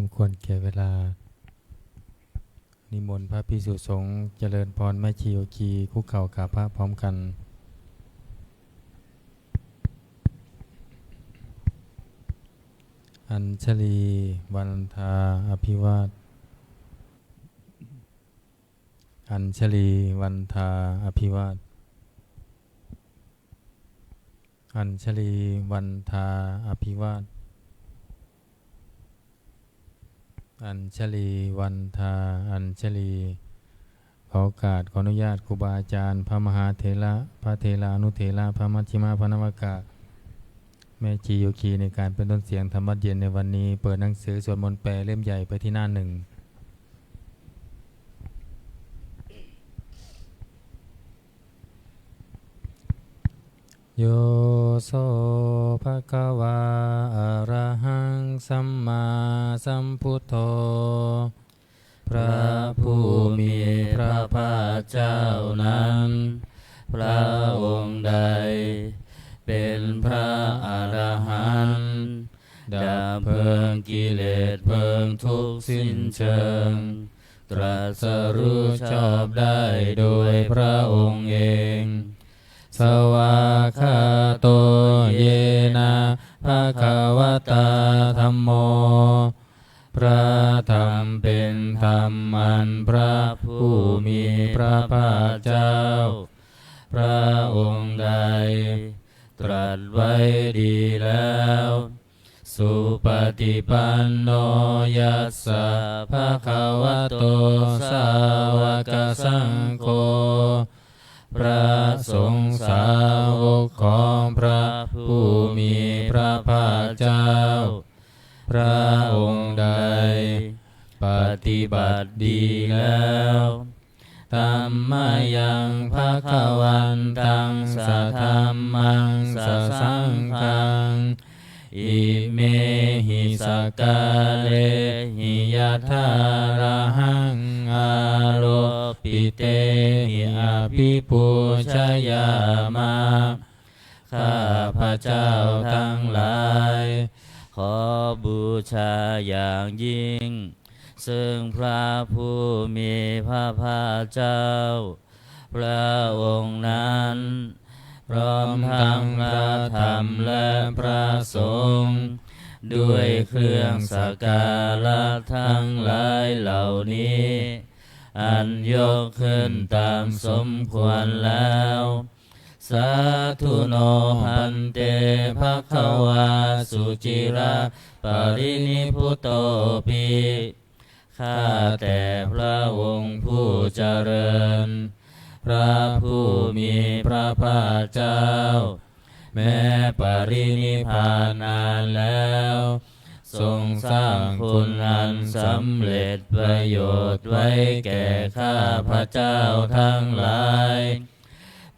สมควรแก่เวลานิมนต์พระภิกษุสงฆ์เจริญพรแม่ชีโยคีคุกเข่ากราบพระพร้อมกันอัญชลีวันทาอภิวาทอัญชลีวันทาอภิวาทอัญชลีวันทาอภิวาทอัญชลีวันทาอัญชลีขอโอกาสขออนุญาตครูบาอาจารย์พระมหาเถระพระเถระอนุเถระพระมัชฌิมาพระนวากะแม่ชีโยคีในการเป็นต้นเสียงธรรมะเย็นในวันนี้เปิดหนังสือสวดมนต์แปลเล่มใหญ่ไปที่หน้าหนึ่งโยโสภะคะวาอะระหังสัมมาสัมพุทโธพระผู้มีพระภาคเจ้านั้นพระองค์ใดเป็นพระอรหันต์ดับเพลิงกิเลสเพลิงทุกข์สิ้นเชิงตรัสรู้ชอบได้โดยพระองค์เองสวากขาโตเยนะภะคะวะตาธัมโมพระธรรมเป็นธรรมอันพระผู้มีพระภาคเจ้าพระองค์ใดตรัสไว้ดีแล้วสุปฏิปันโนยัสสะภะคะวะโตสาวกสังโฆพระสงฆ์สาวกของพระผู้มีพระภาคเจ้าพระองค์ใดปฏิบัติดีแล้วธัมมายังภคะวันตังสัทธัมมังสัสสังฆังอิเมหิสกาเลหิยะถาระหังอาโลปิเตหิอภิปูชยามาข้าพระเจ้าทั้งหลายขอบูชาอย่างยิ่งซึ่งพระผู้มีพระภาคเจ้าพระองค์นั้นพร้อมทั้งพระธรรมและพระสงฆ์ด้วยเครื่องสักการะทั้งหลายเหล่านี้อันยกขึ้นตามสมควรแล้วสาธุโนพันเตภควาสุจิระปรินิพพุตโตปิข้าแต่พระองค์ผู้เจริญพระผู้มีพระภาคเจ้าแม้ปรินิพพานนานแล้วทรงสร้างคุณอันสำเร็จประโยชน์ไว้แก่ข้าพระเจ้าทั้งหลาย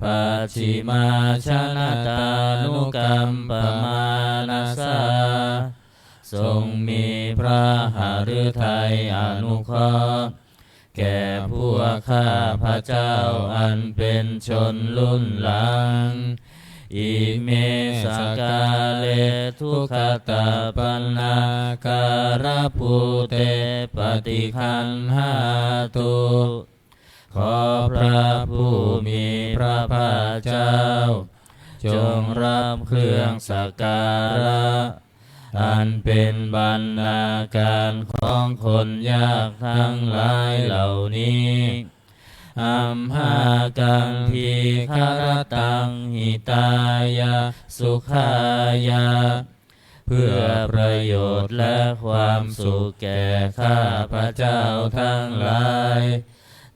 ปัจฉิมาชนะตานุกัมปมานาสาทรงมีพระหฤทัยอนุเคราะห์แก่พวกข้าพระเจ้าอันเป็นชนรุ่นหลังอิเมสกาเลทุกขตาปันนาการะภูเตปฏิคันหาตุขอพระผู้มีพระภาคเจ้าจงรับเครื่องสักการะอันเป็นบรรณาการของคนยากทั้งหลายเหล่านี้อัมหากังทีคารตังหิตายะสุขายะเพื่อประโยชน์และความสุขแก่ข้าพระเจ้าทั้งหลาย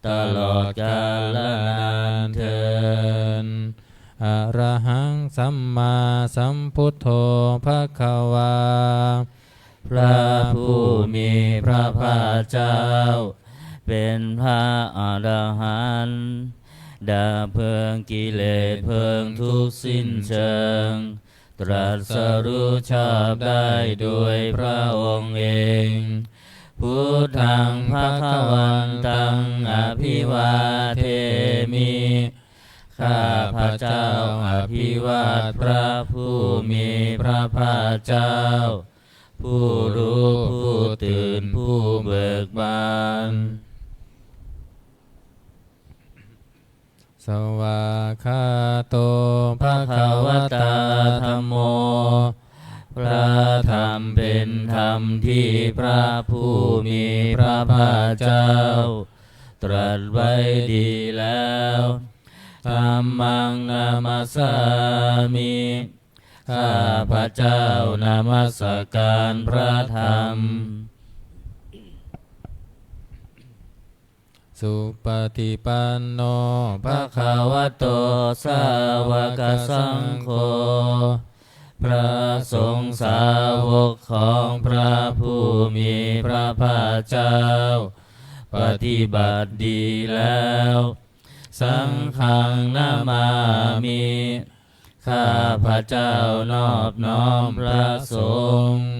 ตลอดกาลนานเทอญอะระหังสัมมาสัมพุทโธภควาพระผู้มีพระภาคเจ้าเป็นพระอรหันต์ดับเพลิงกิเลสเพลิงทุกข์สิ้นเชิงตรัสรู้ชอบได้โดยพระองค์เองพุทธังภคะวันตังอภิวาเทมิข้าพระเจ้าอภิวาทพระผู้มีพระภาคเจ้า ผู้รู้ผู้ตื่นผู้เบิกบานสวากขาโตภควตาธัมโมพระธรรมเป็นธรรมที่พระผู้มีพระภาคเจ้าตรัสไว้ดีแล้วธัมมังนามัสสามิข้าพระเจ้านามัสการพระธรรมสุปฏิปันโนภะภะคะวะโตสาวกสังโฆพระสงฆ์สาวกของพระผู้มีพระภาคเจ้าปฏิบัติดีแล้วสังฆังนามามิข้าพระเจ้านอบน้อมพระสงฆ์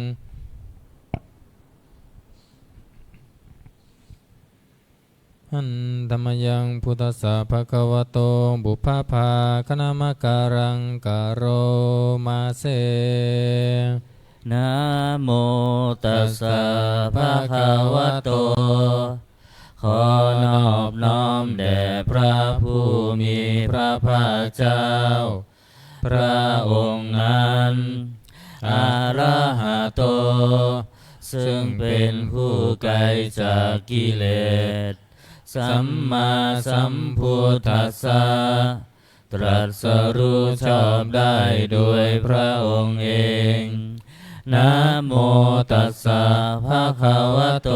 อันธรรมยังพุทธสสะภะคะวะโตบุพพภาคณามการังกโรมาเสนะโมตัสสะภะคะวะโตขอนอบน้อมแด่พระผู้มีพระภาคเจ้าพระองค์นั้นอะระหะโตซึ่งเป็นผู้ไกลจากกิเลสสัมมาสัมพุทธัสสะตรัสรู้ชอบได้โดยพระองค์เองนะโมตัสสะภะคะวะโต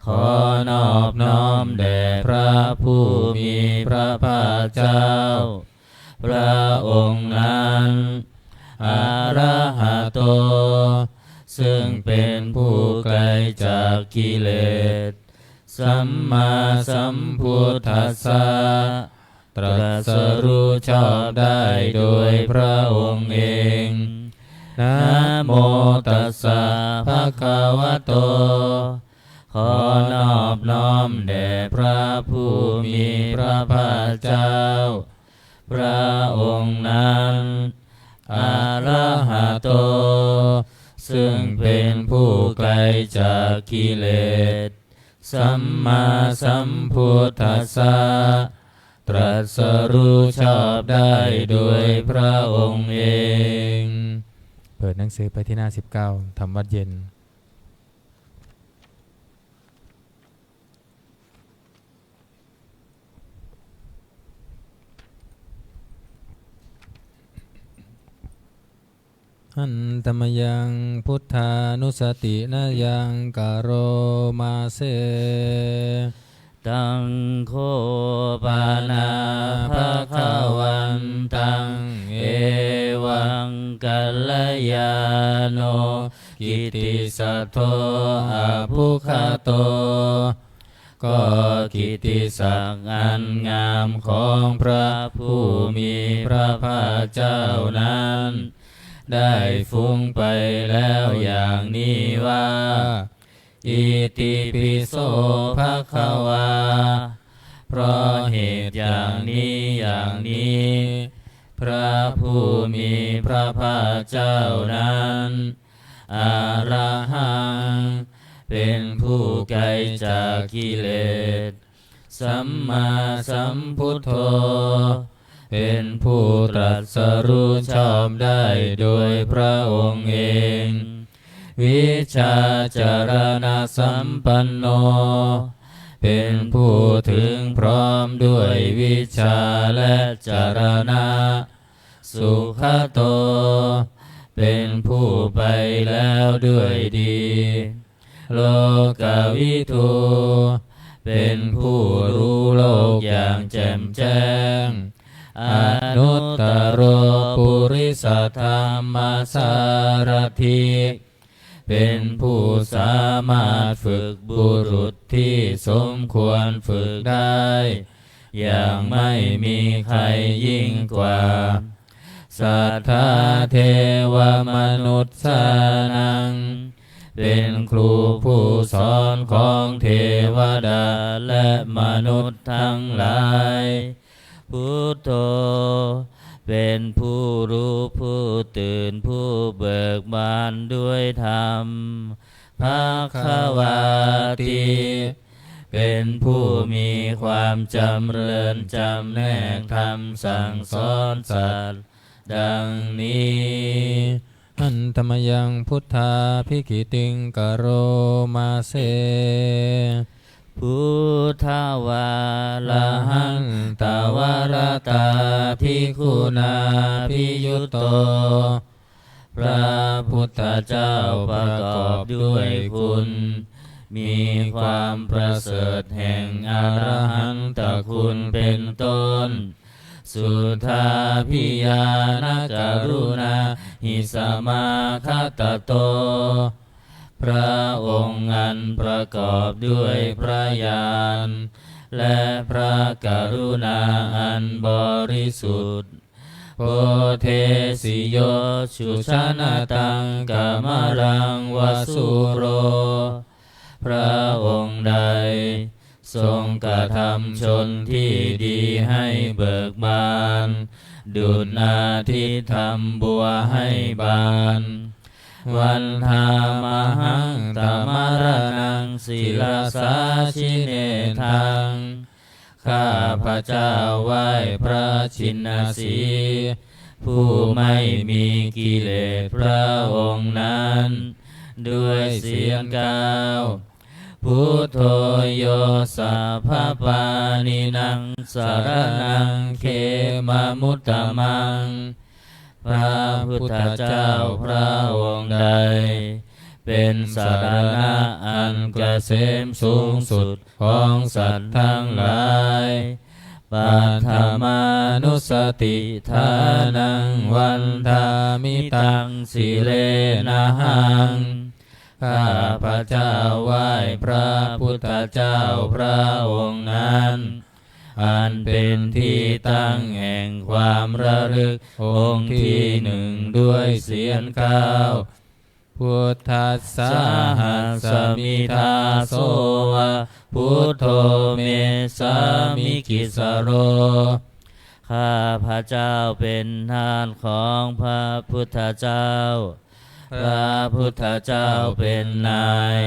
ขอนอบน้อมแด่พระผู้มีพระภาคเจ้าพระองค์นั้นอะระหะโตซึ่งเป็นผู้ไกลจากกิเลสสัมมาสัมพุทธัสสะตรัสรู้ชอบได้โดยพระองค์เองนะโมตัสสะภะคะวะโตขอนอบน้อมแด่พระผู้มีพระภาคเจ้าพระองค์นั้นอะระหะโตซึ่งเป็นผู้ไกลจากกิเลสสัมมาสัมพุทธัสสะตรัสรู้ชอบได้โดยพระองค์เองเปิดหนังสือไปที่หน้า19ทำวัดเย็นอันธรรมยังพุทธานุสตินายังกโรมาเสตังโคปานาภะคะวันตังเอวังกัลยาโนกิติสัทโธอะภุคโตก็กิตติศักดิ์อันงามของพระผู้มีพระภาคเจ้านั้นได้ฟุ้งไปแล้วอย่างนี้ว่าอิติปิโสภะคะวาเพราะเหตุอย่างนี้พระผู้มีพระภาคเจ้านั้นอะระหังเป็นผู้ไกลจากกิเลสสัมมาสัมพุทโธเป็นผู้ตรัสรู้ชอบได้โดยพระองค์เองวิชาจารณะสัมปันโนเป็นผู้ถึงพร้อมด้วยวิชาและจารณะสุขโตเป็นผู้ไปแล้วด้วยดีโลกวิทูเป็นผู้รู้โลกอย่างแจ่มแจ้งอนุตตรปุริสธรรมสารถิเป็นผู้สามารถฝึกบุรุษที่สมควรฝึกได้อย่างไม่มีใครยิ่งกว่าสัทธาเทวมนุษย์สานังเป็นครูผู้สอนของเทวดาและมนุษย์ทั้งหลายพุทโธ เป็นผู้รู้ผู้ตื่นผู้เบิกบานด้วยธรรมภควาติเป็นผู้มีความจำเริญจำแนกธรรมสั่งสอนสัตว์ดังนี้อันธรรมยังพุทธาภิกขิติงกโรมาเสพุทธวาลาหังตาวรตาภิกขุนาภิยุตโตพระพุทธเจ้าประกอบด้วยคุณมีความประเสริฐแห่งอรหันตคุณเป็นต้นสุทธาพิยานกรุณาหิสมาคตโตพระองค์อันประกอบด้วยพระญาณและพระกรุณาอันบริสุทธิ์โพเทสิโยชุชนะตังกามรังวสุโรพระองค์ใดทรงกระทำชนที่ดีให้เบิกบานดุจนาทิธรรมบัวให้บานวันธามหังตมรณังศิลาสาชิเนทังข้าพระเจ้าไหว้พระชินสีผู้ไม่มีกิเลสพระองค์นั้นด้วยเสียงกล่าวพุทโธโยสัพพปานินังสารนังเขมามุตตมังพระพุทธเจ้าพระองค์ใดเป็นสารณะอันเกษมสูงสุดของสัตว์ทั้งหลายปัฏฐามานุสติทานังวันทามิตังสิเลนะหังข้าพระเจ้าไหว้พระพุทธเจ้าพระองค์นั้นอันเป็นที่ตั้งแห่งความระลึกองค์ที่หนึ่งด้วยเสียงกล่าวพุทธัสสะหัสมิทาโสวะพุทโธเมสามิกิสโรข้าพระเจ้าเป็นทานของพระพุทธเจ้าพระพุทธเจ้าเป็นนาย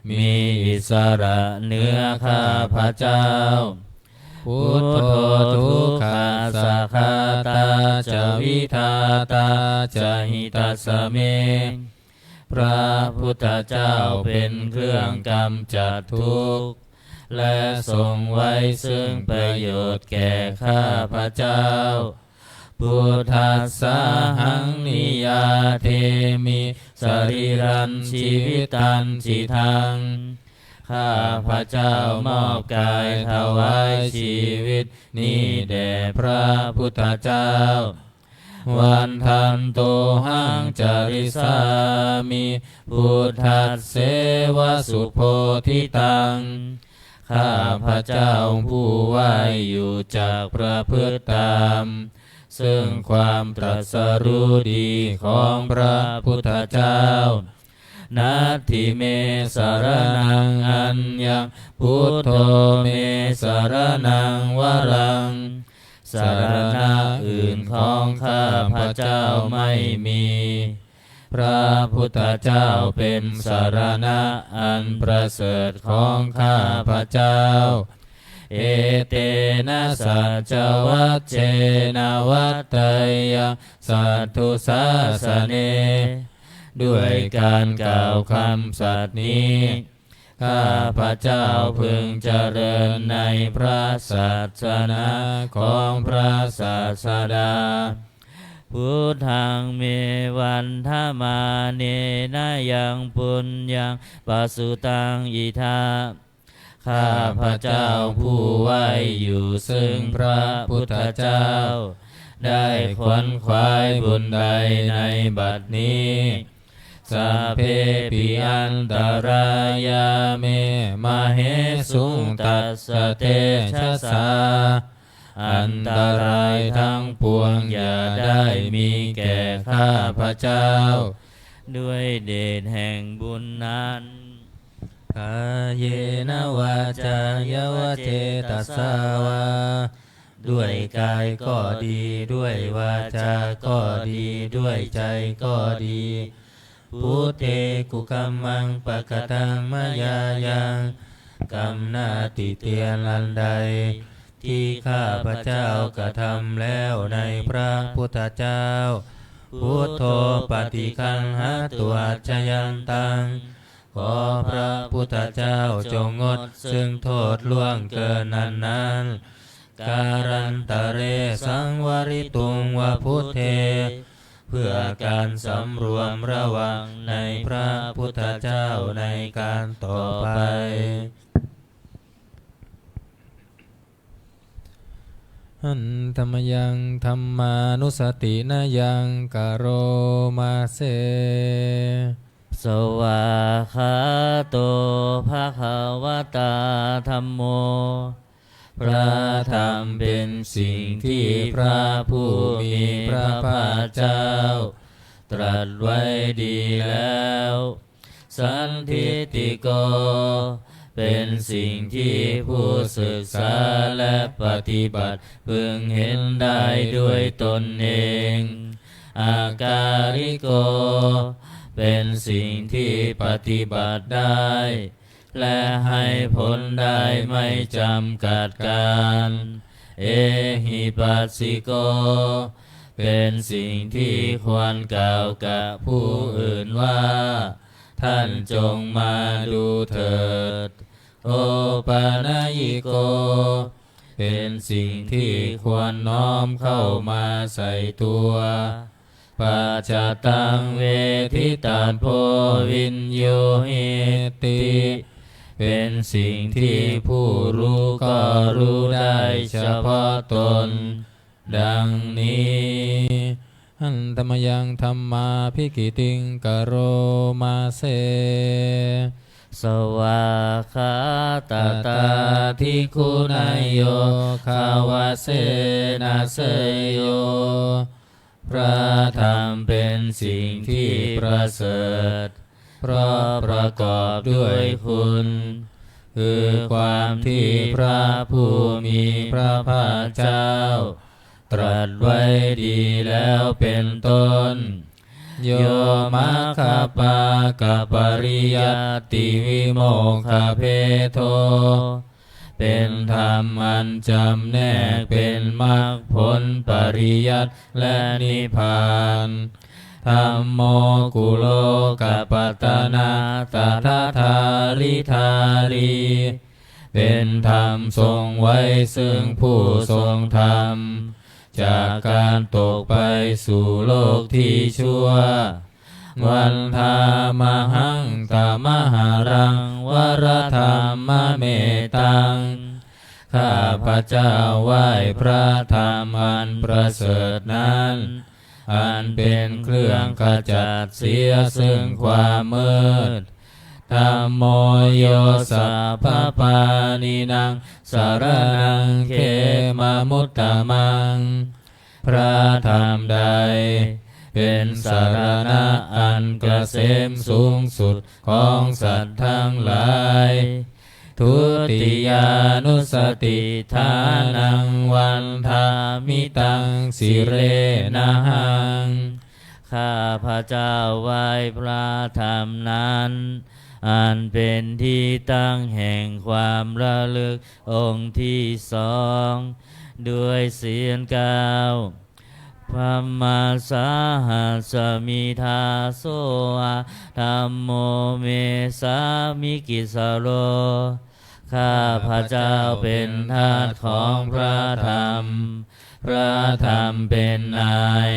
มีอิสระเหนือข้าพระเจ้าพุทโธทุกขาสัคคตาจะวิทาตาจะหิตัสสะเมพระพุทธเจ้าเป็นเครื่องกำจัดทุกข์และทรงไว้ซึ่งประโยชน์แก่ข้าพระเจ้าพุทธัสสะหังนิยาเทมิสรีรันชีวิตันจิทังข้าพระเจ้ามอบกายถวายชีวิตนี้แด่พระพุทธเจ้าวันทันโตหังจาริสามิพุทธัสเสวสุโพธิตังข้าพระเจ้าผู้ไหวอยู่จากประพฤติตามซึ่งความตรัสรู้ดีของพระพุทธเจ้านัตถิเมสารนังอัญญังพุทโธเมสารนังวรังสารณะอื่นของข้าพระเจ้าไม่มีพระพุทธเจ้าเป็นสารณะอันประเสริฐของข้าพระเจ้าเอเตนะสัจวัจเจนะวัตเตยังสัทธุสาสเนด้วยการกล่าวคำสัตย์นี้ข้าพระเจ้าพึงเจริญในพระศาสนาของพระศาสดาพุทธังเมวันธมาเนนะยังปุญญังปัสสุตังอิทาข้าพระเจ้าผู้ไหวอยู่ซึ่งพระพุทธเจ้าได้ขวนขวายบุญใดในบัดนี้สัพเพปิอันตรายาเมมเหสุงตัสสะเตชะสาอันตรายทั้งปวงอย่าได้มีแก่ข้าพระเจ้าด้วยเดชแห่งบุญนั้นกายเนวาจายวเจตสาวา ด้วยกายก็ดีด้วยวาจาก็ดีด้วยใจก็ดีพุทเทกุกัมมังปะกตังมายายังกรรมหน้าติเตียนอันใดที่ข้าพระเจ้ากระทำแล้วในพระพุทธเจ้าพุทโธปฏิคันหตัวชยันตังขอพระพุทธเจ้าจงงดซึ่งโทษล่วงเกินนั้นการันตะเรสังวริตุงวะพุทเทเพื่อการสำรวมระวังในพระพุทธเจ้าในการต่อไปหันธรรมยังธรรมานุสตินายังกโรมาเสสวาคาโตภะคะวะตาธัมโมพระธรรมเป็นสิ่งที่พระผู้มีพระภาคเจ้าตรัสไว้ดีแล้วสันทิฏฐิโกเป็นสิ่งที่ผู้ศึกษาและปฏิบัติพึงเห็นได้ด้วยตนเองอาการิโกเป็นสิ่งที่ปฏิบัติได้และให้ผลได้ไม่จำกัดการเอหิปัสสิโกเป็นสิ่งที่ควรกล่าวกับผู้อื่นว่าท่านจงมาดูเถิดโอปานายิโกเป็นสิ่งที่ควรน้อมเข้ามาใส่ตัวปัจจตังเวทิตาโพวินโยหิติเป็นสิ่งที่ผู้รู้ก็รู้ได้เฉพาะตนดังนี้หันธรรมยังธรรมาภิกิติงกโรมาเสสวาคาตตาทิคุณายโยคาวาเสนาเสโยพระธรรมเป็นสิ่งที่ประเสริฐเพราะประกอบด้วยคุณคือความที่พระผู้มีพระภาคเจ้าตรัสไว้ดีแล้วเป็นต้นโยมัคคปากปริยัติวิโมกขเพโทเป็นธรรมอันจำแนกเป็นมรรคผลปริยัติและนิพพานธัมโมกุโลกัปปตนาตถาธาริธารีเป็นธรรมทรงไว้ซึ่งผู้ทรงธรรมจากการตกไปสู่โลกที่ชั่ววันธามหังตามหารังวรธรรมเมตังข้าพระเจ้าไหว้พระธรรมอันประเสริฐนั้นอันเป็นเครื่องขจัดเสียซึ่งความมืดธัมโมโยสัพพปานินังสารนังเขมามุตตมังพระธรรมใดเป็นสารณะอันเกษมสูงสุดของสัตว์ทั้งหลายทุติยานุสติทานังวันธามิตังสิเรนะหังข้าพระเจ้าไหว้พระธรรมนั้นอันเป็นที่ตั้งแห่งความระลึกองค์ที่สองด้วยเสียงกล่าวพัมมาสาหัสมิทาโสอะธัมโมเมสามิกิสโรข้าพระเจ้าเป็นทาสของพระธรรมพระธรรมเป็นนาย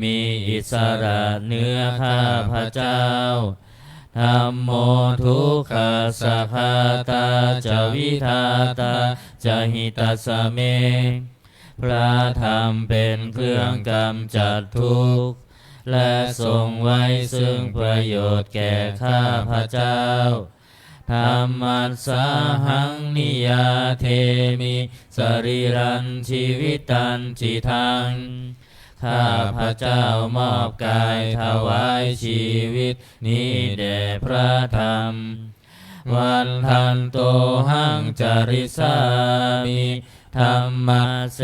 มีอิสระเหนือข้าพระเจ้าธัมโมทุกขาสัคาตาจวิทาตาจหิตัสสเมพระธรรมเป็นเครื่องกำจัดทุกข์และทรงไว้ซึ่งประโยชน์แก่ข้าพระเจ้าธัมมัสสาหังนิยาเทมิสรีรันชีวิตันจิทังข้าพระเจ้ามอบกายถวายชีวิตนี้แด่พระธรรมวันทันโตหังจริสามิ ธัมมาเส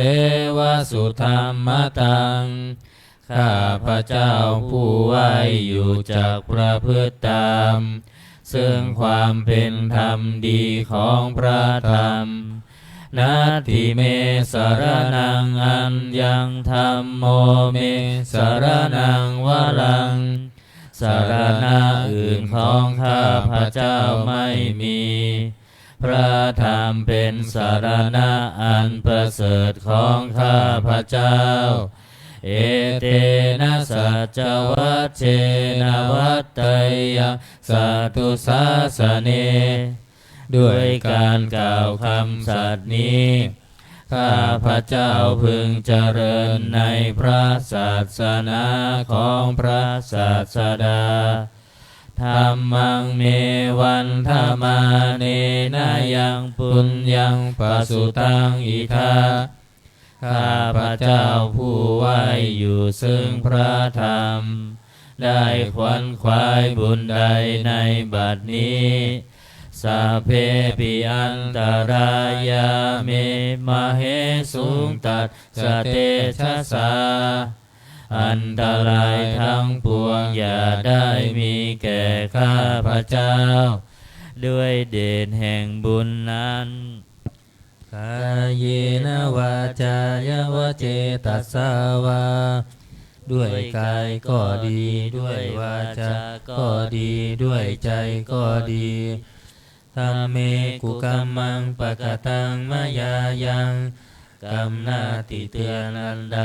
วสุธรรมตังข้าพระเจ้าผู้ไหวอยู่จากประพฤติตามซึ่งความเป็นธรรมดีของพระธรรมนัตถิเมสรนังอัญญังธัมโมเมสรนังวรังสรณะอื่นของข้าพระเจ้าไม่มีพระธรรมเป็นสรณะอันประเสริฐของข้าพระเจ้าเอเตนะสัจวัชเชนะวัตเตยะสัตตุสาสเนด้วยการกล่าวคำสัตย์นี้ข้าพระเจ้าพึงเจริญในพระศาสนาของพระศาสดาธัมมังเมวันธรรมาเนนะยังปุญญังปสุตังอิทาข้าพระเจ้าผู้ไหวอยู่ซึ่งพระธรรมได้ขวนขวายบุญใดในบัดนี้สัพเพปิอันตรายาเมมเหสุงตัสสะเตชะสาอันตรายทั้งปวงอย่าได้มีแก่ข้าพระเจ้าด้วยเดชแห่งบุญนั้นกายเยนะวาจายวเจตัสสาวาด้วยกายก็ดีด้วยวาจาก็ดีด้วยใจก็ดีธัมเมกุกัมมังปะกตังมายายังกรรมหน้าที่เตือนอันใด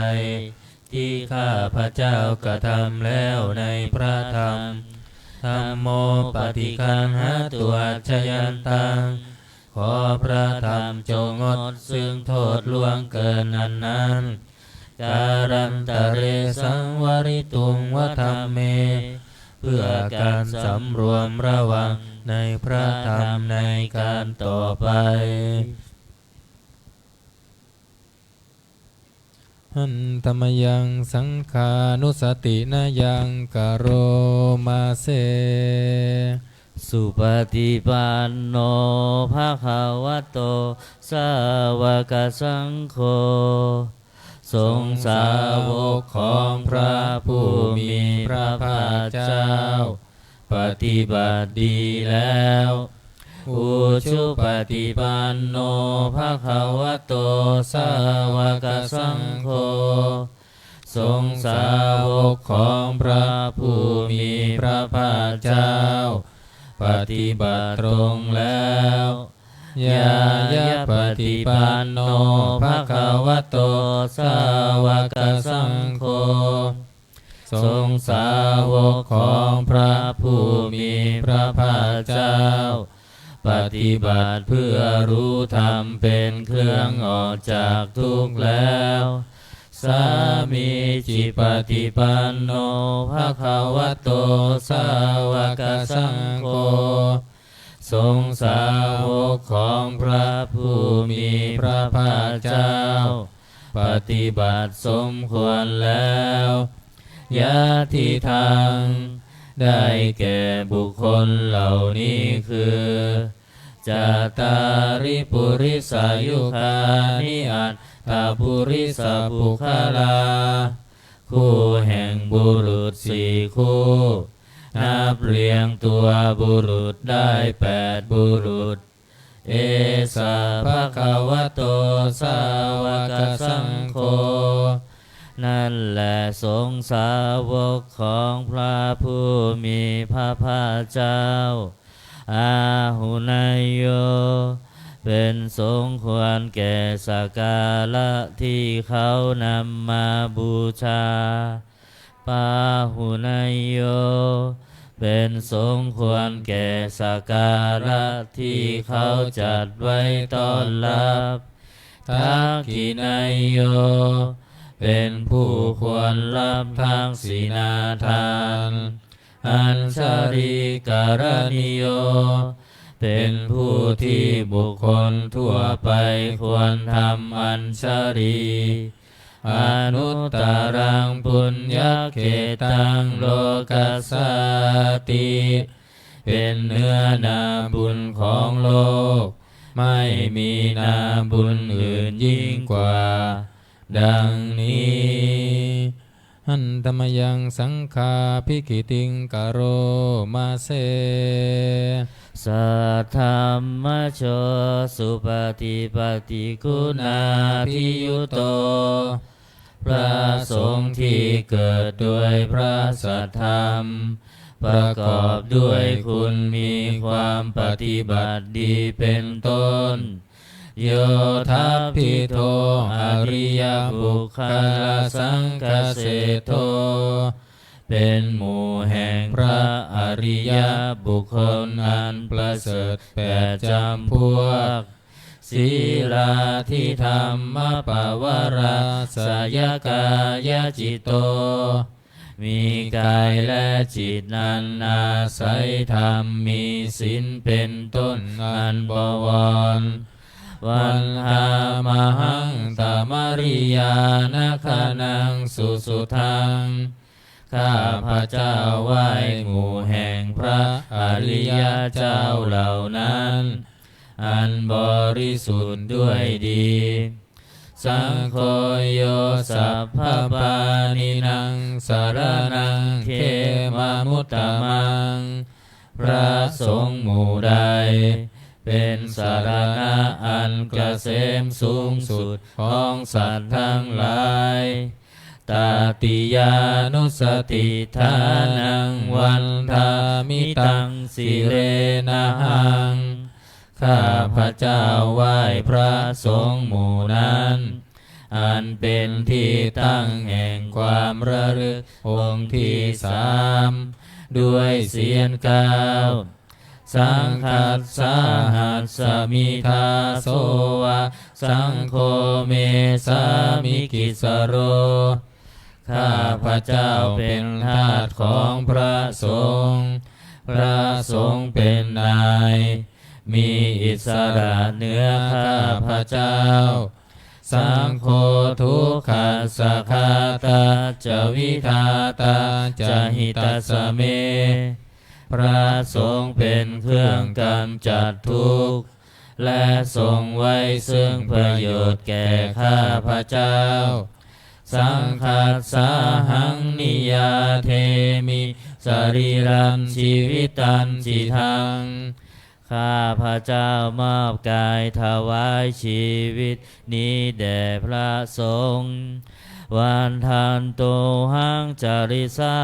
ที่ข้าพระเจ้ากระทำแล้วในพระธรรมธัมโมปฏิคันหตัวชยันตังขอพระธรรมจงงดซึ่งโทษล่วงเกินนั้นการันตะเรสังวริตุงวธรรมเมเพื่อการสำรวมระวังในพระธรรมในการต่อไปหันธรรมยังสังขานุสตินายังกโรมาเสสุปฏิปันโนภะคะวะโตสาวกสังโฆทรงสาวกของพระผู้มีพระภาคเจ้าปฏิบัติดีแล้วอุชุปฏิปันโนภะคะวะโตสาวกสังโฆทรงสาวกของพระผู้มีพระภาคเจ้าปฏิบัติตรงแล้วยายะปฏิปันโนภะคะวะโตสาวกสังโฆทรงสาวกของพระผู้มีพระภาคเจ้าปฏิบัติเพื่อรู้ธรรมเป็นเครื่องออกจากทุกข์แล้วสามีจิปฏิปันโนภะคะวะโตสาวกสังโฆทรงสาวกของพระผู้มีพระภาคเจ้าปฏิบัติสมควรแล้วยะทิทางได้แก่บุคคลเหล่านี้คือจาตาริปุริสายุคานิอัตถปุริสปุคลาคู่แห่งบุรุษสี่คู่นับเรียงตัวบุรุษได้8บุรุษเอสาภะคะวะโตสาวกสังโฆนั่นแหละสงฆ์สาวกของพระผู้มีพระภาคเจ้าอาหุนายโยเป็นสงฆ์ควรแก่สักการะที่เขานำมาบูชาปาหุนายโยเป็นสงฆ์ควรแก่สักการะที่เขาจัดไว้ต้อนรับทักขินายโยเป็นผู้ควรรับทักษิณาทานอัญชริการณิโยเป็นผู้ที่บุคคลทั่วไปควรทำอัญชรีอนุตตรังปุญญเขตังโลกัสสติเป็นเนื้อนาบุญของโลก ไม่มีนาบุญอื่นยิ่งกว่า ดังนี้หันธรรมยังสังฆาภิกิติงกโรมาเส สัทธรรมโชสุปฏิปฏิคุณาภิยุโตพระสงฆ์ที่เกิดด้วยพระสัทธรรมประกอบด้วยคุณมีความปฏิบัติดีเป็นต้นโยทัพพิโทอริยบุคคลสังฆเสโทเป็นหมู่แห่งพระอริยบุคคลอันประเสริฐแปดจำพวกศีลาทิธรรมปวาราสยกายจิตโตมีกายและจิตนั้นอาศัยธรรมมีศีลเป็นต้นอันบวรวันหามหังตามริยานาคานังสุสุทังข้าพระเจ้าไหว้หมู่แห่งพระอริยเจ้าเหล่านั้นอันบริสุทธิ์ด้วยดีสังโฆโยสัพพปานินังสารนังเขมามุตตมังพระสงฆ์หมู่ใดเป็นสารณะอันเกษมสูงสุดของสัตว์ทั้งหลายตติยานุสติทานังวันทามิตังสิเรนะหังข้าพระเจ้าไหว้พระสงฆ์หมู่นั้นอันเป็นที่ตั้งแห่งความระลึกองค์ที่สามด้วยเสียงกล่าวสังคัสสาหัสสมิทาโสวะสังโฆเมสามิกิสโรข้าพระเจ้าเป็นทาสของพระสงฆ์พระสงฆ์เป็นนายมีอิสระเหนือข้าพระเจ้าสังโฆทุกขัสสะคาตาจะวิทาตาจะหิตัสสะเมพระสงฆ์เป็นเครื่องกำจัดทุกข์และทรงไว้ซึ่งประโยชน์แก่ข้าพระเจ้าสังฆัสสาหังนิยาเทมิสรีรังชีวิตันจิทังข้าพระเจ้ามอบกายถวายชีวิตนี้แด่พระสงฆ์วันทันโตหังจาริสา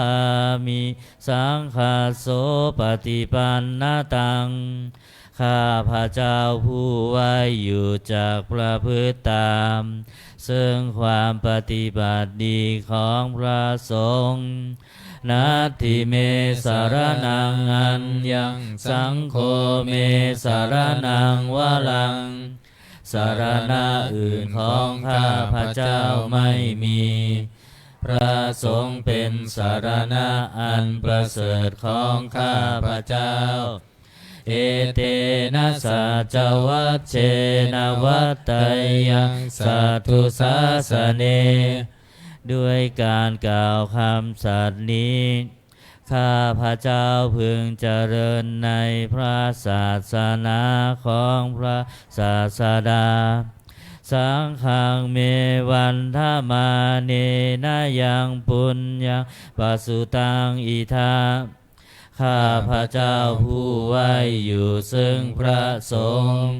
มิสังฆาโสปฏิปันนาตังข้าพระเจ้าผู้ไว้อยู่จากประพฤติตามซึ่งความปฏิบัติดีของพระสงฆ์นัตถิเมสารนังอันยังสังโฆเมสารนังวะลังสารณะอื่นของข้าพระเจ้าไม่มีพระสงฆ์เป็นสารณะอันประเสริฐของข้าพระเจ้าเอเตนะสัจวัชเชนะวัตตยังสัตถุสาสเนด้วยการกล่าวคำสัตย์นี้ข้าพระเจ้าพึงเจริญในพระศาสนาของพระศาสดาสังฆังเมวันทมาเนนะยังปุญญังปัสสุตังอิทาข้าพระเจ้าผู้ไว้อยู่ซึ่งพระสงฆ์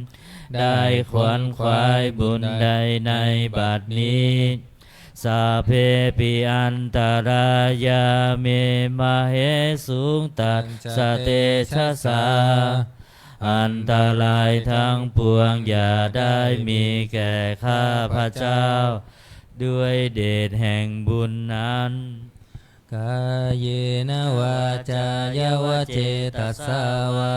ได้ขวนขวายบุญใดในบัดนี้สาเพปิอันตรายาเมมาเหสุงตัสสะเตชะสาอันตรายทั้งปวงอย่าได้มีแก่ข้าพระเจ้าด้วยเดชแห่งบุญนั้นกายเยนะวาจายวเจตสาวา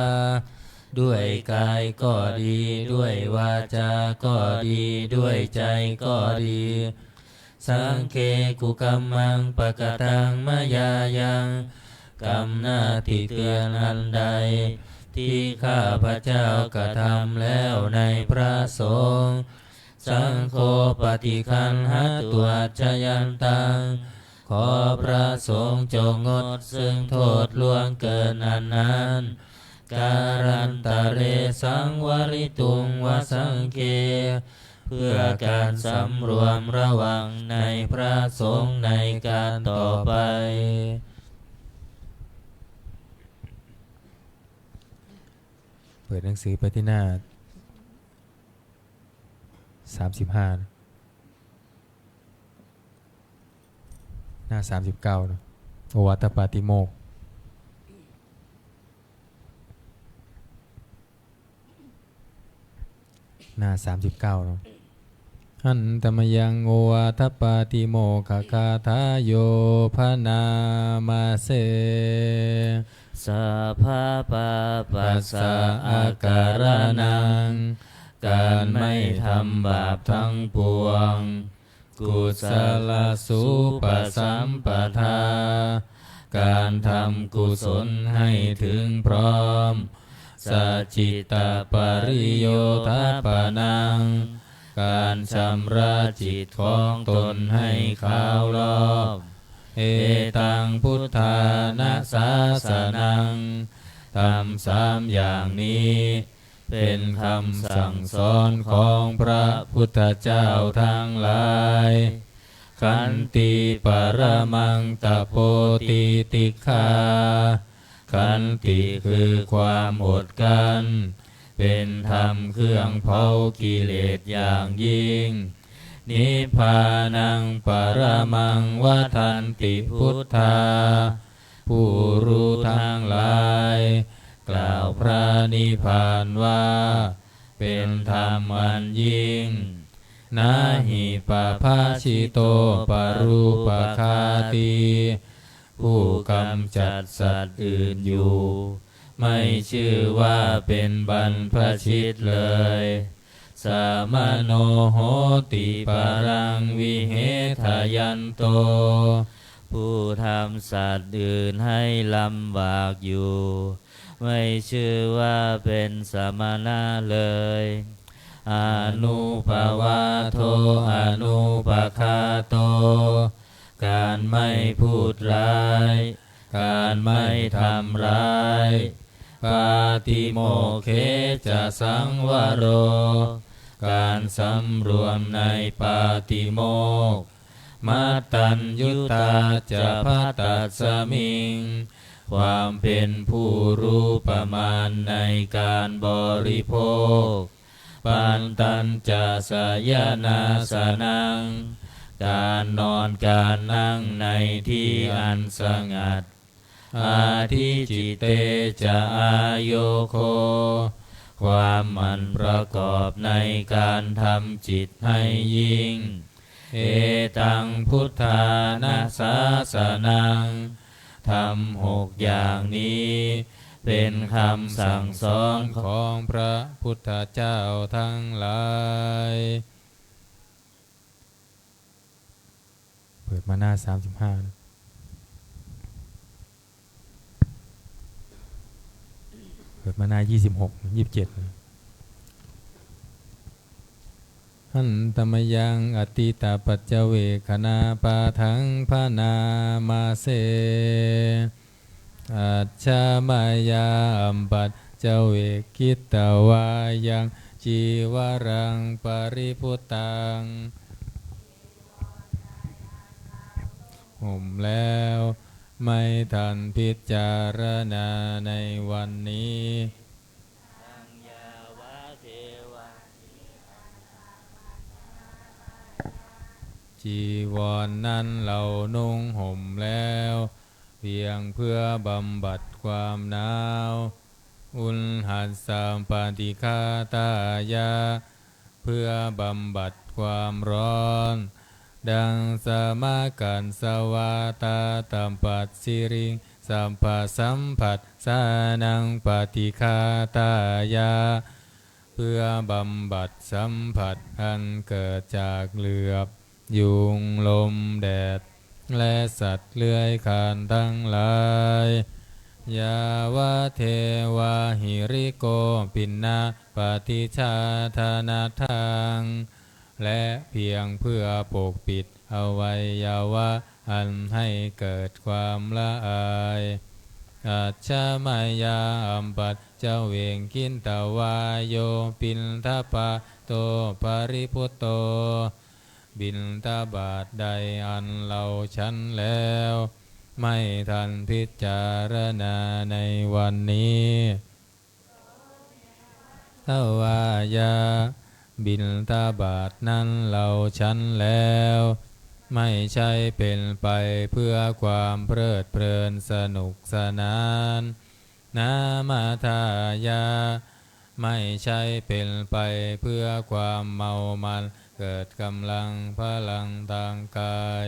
ด้วยกายก็ดีด้วยวาจาก็ดีด้วยใจก็ดีสังเคกุกัมมังปะกตังมยายังกรรมหน้าที่เตือนอันใดที่ข้าพระเจ้ากระทำแล้วในพระสงฆ์สังโฆปฏิคันหตุอัจฉยันตังขอพระสงฆ์จงงดซึ่งโทษล่วงเกินอันนั้น การันตะเรสังวริตุงวสังเคเพื่อการสำรวมระวังในพระสงฆ์ในการต่อไปเปิดหนังสือไปที่หน้า35หน้า39เนอะโอวาทปาติโมกข์หน้า39เนอะหันตมยังโอวาทปาติโมกขคาทาโยพนามาเสสัพพะปะปัสสะอาการนังการไม่ทำบาปทั้งปวงกุศลสุปสัมปทาการทำกุศลให้ถึงพร้อมสัจจิตปริโยทัปปนังการชำระจิตของตนให้ขาวรอบเอตังพุทธานาสาสนังทำ3อย่างนี้เป็นคำสั่งสอนของพระพุทธเจ้าทั้งหลายขันติปรมังตโปติติขาขันติคือความอดกั้นเป็นธรรมเครื่องเผากิเลสอย่างยิ่งนิพพานังปรมังวทันติพุทธาผู้รู้ทั้งหลายกล่าวพระนิพพานว่าเป็นธรรมอันยิ่งนาหิปภาชิโตปรูปคาติผู้กำจัดสัตว์อื่นอยู่ไม่ชื่อว่าเป็นบรรพชิตเลยสามโนโหติปรังวิเหทยันโตผู้ทำสัตว์อื่นให้ลำบากอยู่ไม่ชื่อว่าเป็นสมณะเลยอนุภาวะโทอนุปคาโตการไม่พูดร้ายการไม่ทำร้ายปาติโมกเขจะสังวโรการสำรวมในปาติโมกข์มัตตัญญุตาจะภัตตัสมิงความเป็นผู้รู้ประมาณในการบริโภคปันตัญจะสยนาสนังการนอนการนั่งในที่อันสงัดอาทิจิเตจะอาโยโคความมันประกอบในการทำจิตให้ยิ่งเอตังพุทธานาสาสนังทำ6อย่างนี้เป็นคำสั่งสอนของพระพุทธเจ้าทั้งหลายเปิดมาหน้า35เปิดมาหน้า26 27หันตมยังอติตาปัจเจเวคณาปาทังพานามาเสอัจฉามายาอัมปัจเจเวกิตวายังจีวรังปริพุตังห่มแล้วไม่ทันพิจารณาในวันนี้จีวรนั้นเรานุ่งห่มแล้วเพียงเพื่อบำบัดความหนาวอุลหัสสมปฏิฆาตายาเพื่อบำบัดความร้อนดังสมากันสวาตาตัมปัสสิริงสัมปสัมผัสสานังปฏิฆาตายาเพื่อบำบัดสัมผัสอันเกิดจากเหลือบยุงลมแดดและสัตว์เลื้อยคลานทั้งหลายยาวะเทวาหิริโกปินนาปฏิชาธนาทังและเพียงเพื่อปกปิดอวัยวะอันให้เกิดความละอาย อัจฉมายาอัมปัจเจ้าเวงกินตวายโยปินทปะโตปริพุตโตบินตบาทใดอันเราฉันแล้วไม่ทันพิจารณาในวันนี้ทวายาบินตบาทนั้นเราฉันแล้วไม่ใช่เป็นไปเพื่อความเพลิดเพลินสนุกสนานนามาทายาไม่ใช่เป็นไปเพื่อความเมามันเกิดกำลังพลังทางกาย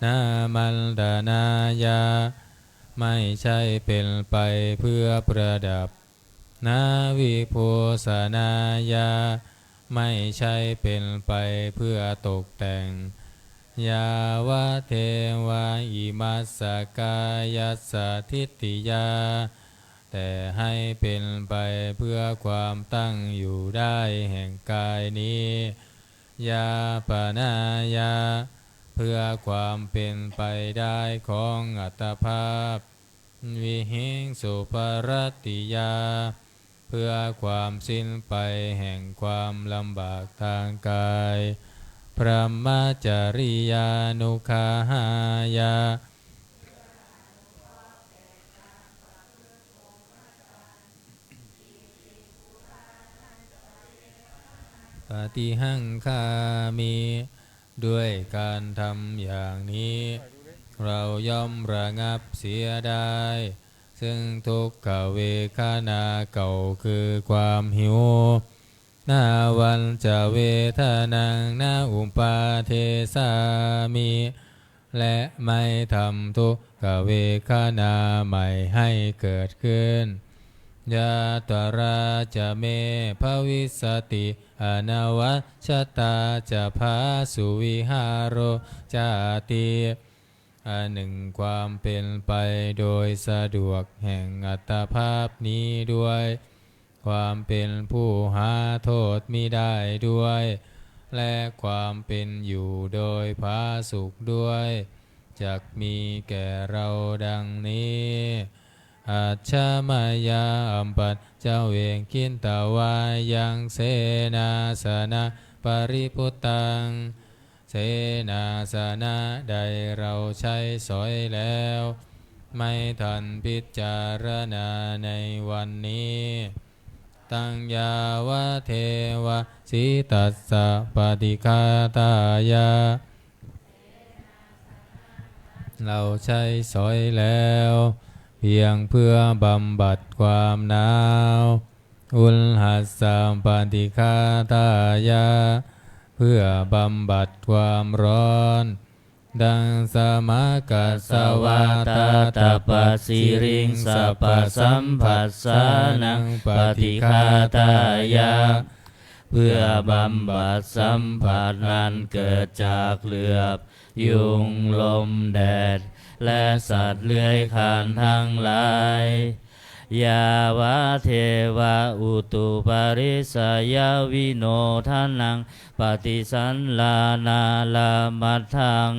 นามันดานายาไม่ใช่เป็นไปเพื่อประดับนาวิโภสนายาไม่ใช่เป็นไปเพื่อตกแต่งยาวะเทวะอิมัสสกายัสสะทิฏฐิยาแต่ให้เป็นไปเพื่อความตั้งอยู่ได้แห่งกายนี้ยาปนายาเพื่อความเป็นไปได้ของอัตภาพวิหิงสุปรติยาเพื่อความสิ้นไปแห่งความลำบากทางกายพระมจริยานุคาหายาปฏิหังคามีด้วยการทำอย่างนี้เราย่อมระงับเสียได้ซึ่งทุกขเวทนาเก่าคือความหิวนาวันจะเวทนังนาอุปาเทสามิและไม่ทำทุกขเวทนาใหม่ให้เกิดขึ้นยาตราจะเมภวิสติอนวัชตาจะพาสุวิหารโรจาติอันหนึ่งความเป็นไปโดยสะดวกแห่งอัตภาพนี้ด้วยความเป็นผู้หาโทษมิได้ด้วยและความเป็นอยู่โดยผาสุขด้วยจักมีแก่เราดังนี้อัจฉมายาอัมปัจเจ้าเวงคินตวายังเสนาสนะปริพุตตังเสนาสนะใดเราใช้สอยแล้วไม่ทันพิจารณาในวันนี้ตังยาวะเทวะสิตัสสะปฏิฆาตายาเราใช้สอยแล้วเพียงเพื่อบำบัดความหนาวอุลหัสสะปฏิฆาตายาเพื่อบำบัดความร้อนดังสมากัสสวาตาตปสิริงสัพพสัมผัสสานังปฏิฆาตายาเพื่อบำบัดสัมผัสนั้นเกิดจากเหลือบยุงลมแดดและสัตว์เลื้อยคลานทั้งหลายยาวะเทวะอุตุปาริสยาวิโนทานังปฏิสันลานาลามัทธัง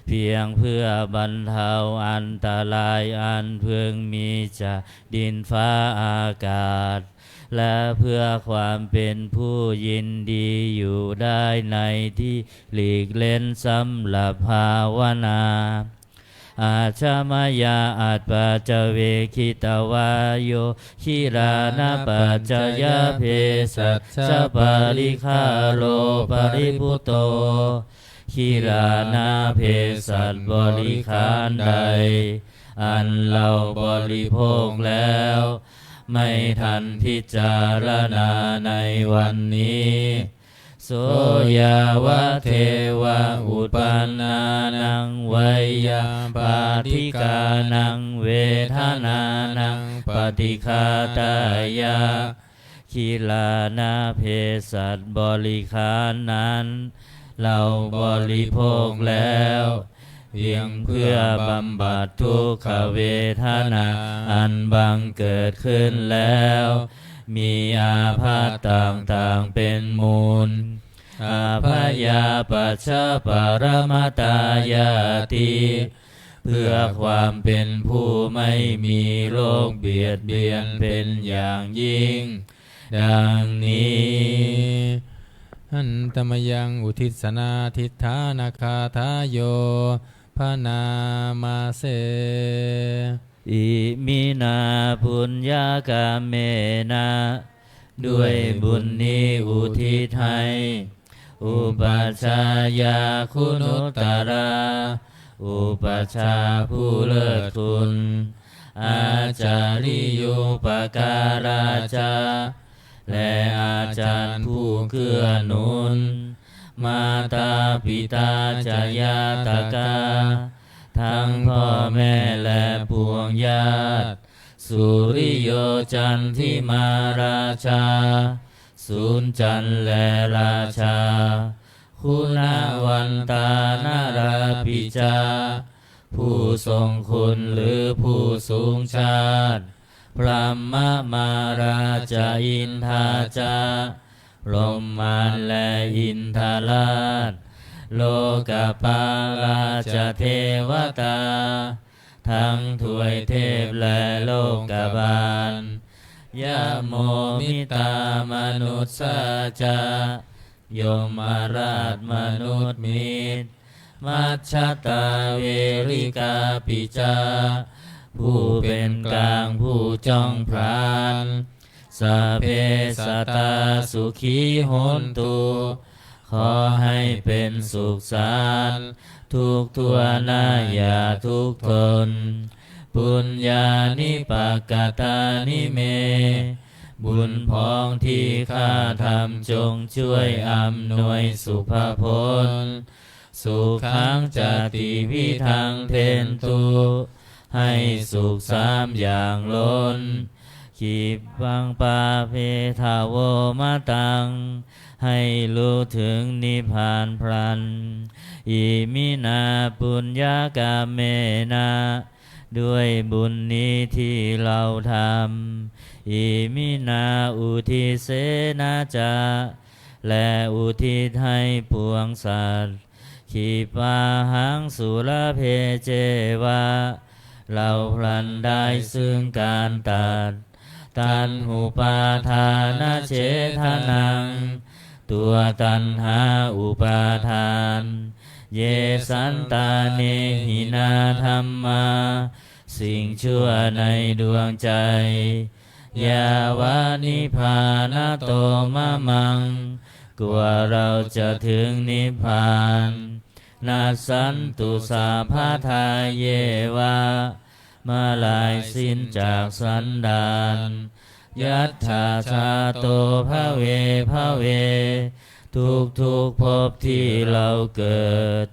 เพียงเพื่อบรรเทาอันตรายอันเพิ่งมีจากดินฟ้าอากาศและเพื่อความเป็นผู้ยินดีอยู่ได้ในที่หลีกเล่นสำหรับภาวนาอาชมายาอัตปัจจเวคิตวาโยคิรานะปัจจยเพสัชสะปาริคาโลปริพุตโตคิรานะเพสัชบริขารใดอันเราบริโภคแล้วไม่ทันพิจารณาในวันนี้โสยาวะเทวะอุปปันนานังไวยาปาทิกานังเวทนานังปฏิฆาตายาคิลานาเพสัชบริขารนั้นเราบริโภคแล้วเพียงเพื่อบำบัดทุกขเวทนาอันบังเกิดขึ้นแล้วมีอาพาธต่างๆเป็นมูลอาพยาปัชชะปรมตายาติ เพื่อความเป็นผู้ไม่มีโรคเบียดเบียนเป็นอย่างยิ่งดังนี้หันตมยังอุทิศนาทิฏฐานาคาทายโยพนามาเสอิมินาปุญญากาเมนะด้วยบุญนี้อุทิศให้อุปัชฌายาคุณุตตราอุปัชฌาย์ผู้เลิศคุณอาจาริยุปการาจาและอาจารย์ผู้เกื้อหนุนมาตาปิตาจายาตกาทั้งพ่อแม่และปวงญาติสุริโยจันทิมาราชาสุนจันทร์และราชาคุณวันตานาราปิจาผู้ทรงคุณหรือผู้สูงชาติพระมมาราชาอินทาจาพรหมานและอินทราชโลกปาราชเทวตาทั้งถวยเทพและโลกบาลยะโมมิตามนุษย์สาจายมราชมนุษย์มิตรมัชฌตาเวริกาปิจาผู้เป็นกลางผู้จ้องพรานสัพเพสัตตาสุขีโหนตุขอให้เป็นสุขสันต์ทุกทั่วหน้าอย่าทุกทนปุญญานิปักกตานิเมบุญพ้องที่ข้าทำจงช่วยอำนวยสุภผลสุขังจติวิทังเพนตุให้สุขสามอย่างล้นขีปังปาเพทาโวมาตังให้รู้ถึงนิพพานพลันอิมินาปุญญากาเมนะด้วยบุญนี้ที่เราทำอิมินาอุทิเสนาจาและอุทิศให้ปวงสัตว์ขีปาหังสุรเพเจวะเราพลันได้ซึ่งการตัดตัณหุปาทานเฉทนังตัวตัณหาอุปาทานเยสันตาเนหินาธรรมาสิ่งชั่วในดวงใจยาวานิพานาโตมะมังกว่าเราจะถึงนิพพานนาสันตุสาภาทาเยวามาลายสิ้นจากสันดานยัตถาชาโตภะเวภะเวทุกภพที่เราเกิด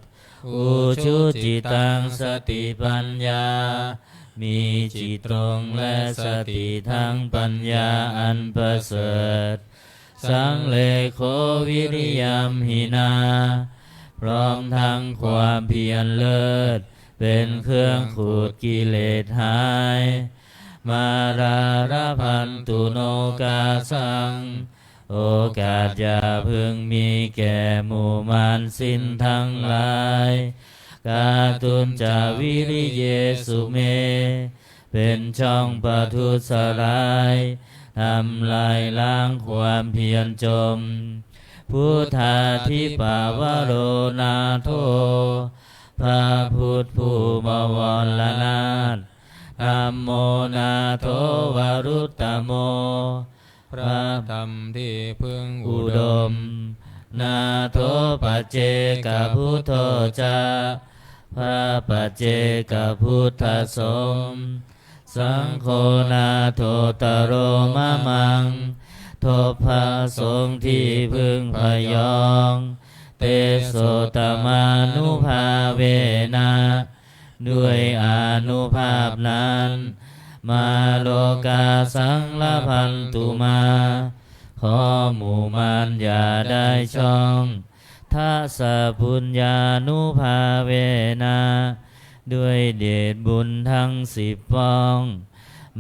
อุชุจิตังสติปัญญามีจิตตรงและสติทั้งปัญญาอันประเสริฐสังเลโควิริยมหินาพร้อมทั้งความเพียรเลิศเป็นเครื่องขูดกิเลสหายมาราระพันตุโนกาสังโอกาสอย่าพึงมีแก่หมู่มารสิ้นทั้งหลายกาตุนจาวิริเยสุเมเป็นช่องปทุสลายทำลายล้างความเพียรจมพุทธาธิปาวโรนาโทพระพุทธผู้บวรนาถธัมโมนาโทวรุตตโมพระธรรมที่พึงอุดมนาโทปัจเจกพุทโธจาพระปัจเจกพุทธสมสังโฆนาโทตโรมะมังโทพระสงฆ์ที่พึงพยองเตโสตมานุภาเวนะด้วยอานุภาพนั้นมาโลกาสังละพันตุมาขอหมู่มารอย่าได้ช่องทัสสะปุญญานุภาเวนะด้วยเดชบุญทั้ง10ป้อง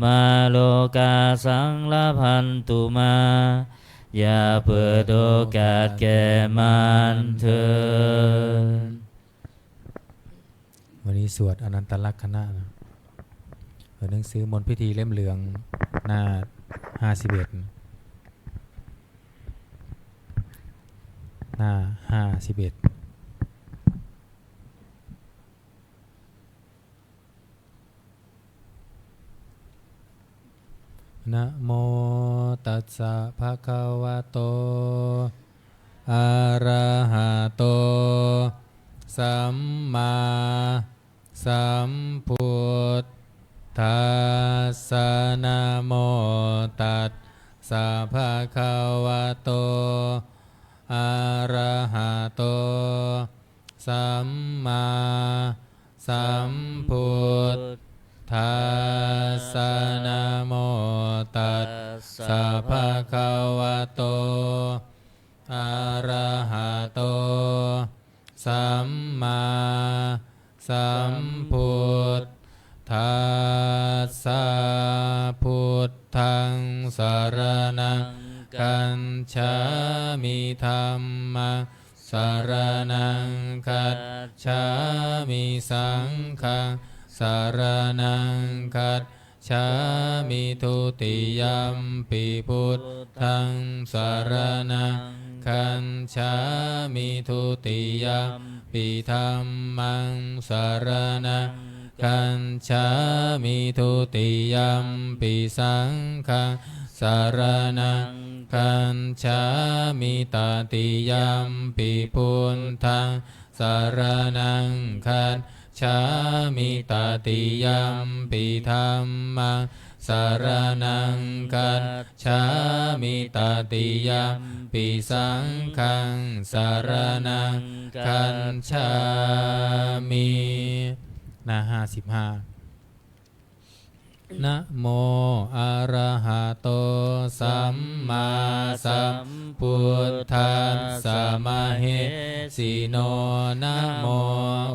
มาโลกาสังละพันตุมาอย่าเปิดโอกาสแก่มารเถิดวัน นี้สวดอนันตลักษณะนะหนังสือมนต์พิธีเล่มเหลืองหน้า51หน้า51นะโมตัสสะภะคะวะโตอะระหะโตสัมมาสัมพุทธัสสะนะโมตัสสะภะคะวะโตอะระหะโตสัมมาสัมพุทธัสสะนะโมตัสสะภะคะวะโตอะระหะโตสัมมาสัมพุทธัสสะพุทธังสรณังกัจฉามิธัมมังสรณังกัจฉามิสังฆังสรณังกัจฉามิทุติยัมปิพุทธังสรณังกัจฉามิทุติยัมปิธัมมังสรณังกัจฉามิทุติยัมปิสังฆังสรณังกัจฉามิตติยัมปิพุทธังสรณังกัจฉามิตติยัมปิธัมมังสรณังกัจฉามิตติยัมปิสังฆังสรณังกัจฉามิหน้า55นะโมอะระหะโตสัมมาสัมพุทธัสสะมะเหสิโนนะโม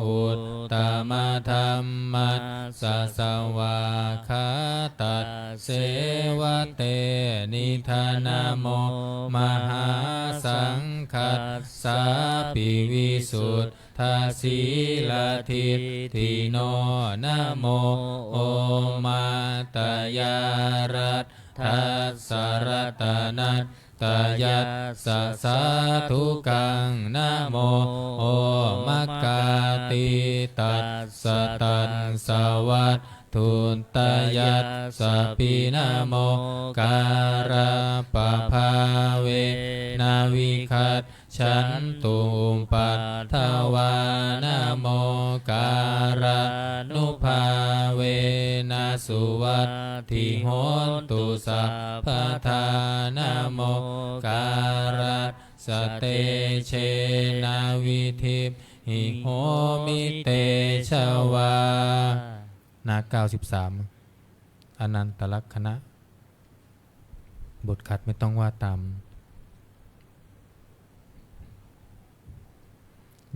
อุตตมะธัมมัสสะสวะคาตัสเสวะเตนิธานะโมมหาสังคัสสะปิวิสุทธาสีลทิฏฐิโนนะโมโอมาตยารัตทัสสะรัตนัตตยัสสะสาธุกังนะโมโอมัคคาติตัสสะตัสสะวัตทุนตยัสสะปินะโมการะปะภาเวนะวิคัตฉันตุมปัฏฐวานะโมการะนุภาเวนะสุวัตถิโหนตุสัพพทานะโมการะสเตเชนะวิธิหิโหมิเตชวานา93อนันตลักษณะบทขัดไม่ต้องว่าตาม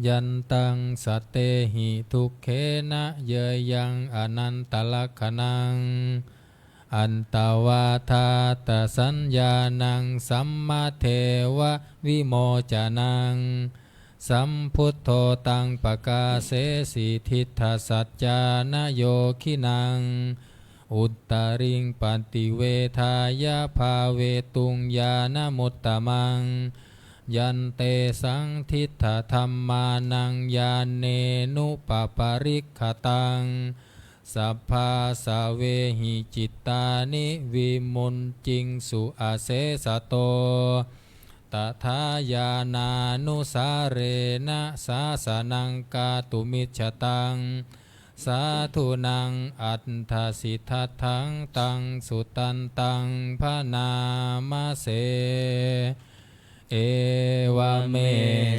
ยันตังสเตหิทุกเขนะเยยังอนันตลักขณังอันตวาทาตสัญญานังสัมมาเทวะวิโมจนังสัมพุทโธตังปะกาเสสิทิฏฐสัจจานโยคินังอุตตริงปันติเวทายาภาเวตุงญาณมุตตมังยันเตสังทิฏฐธัมมานังญาเนนุปปาริกขตังสัพพาสาเวหิจิตตานิวิมุนจิงสุอาเสสโตตถาญาณานุสาเรนะสาสนังกาตุมิจฉตังสาธุนังอัตถสิทธัตถังตังสุตันตังพระนามเสเอวเม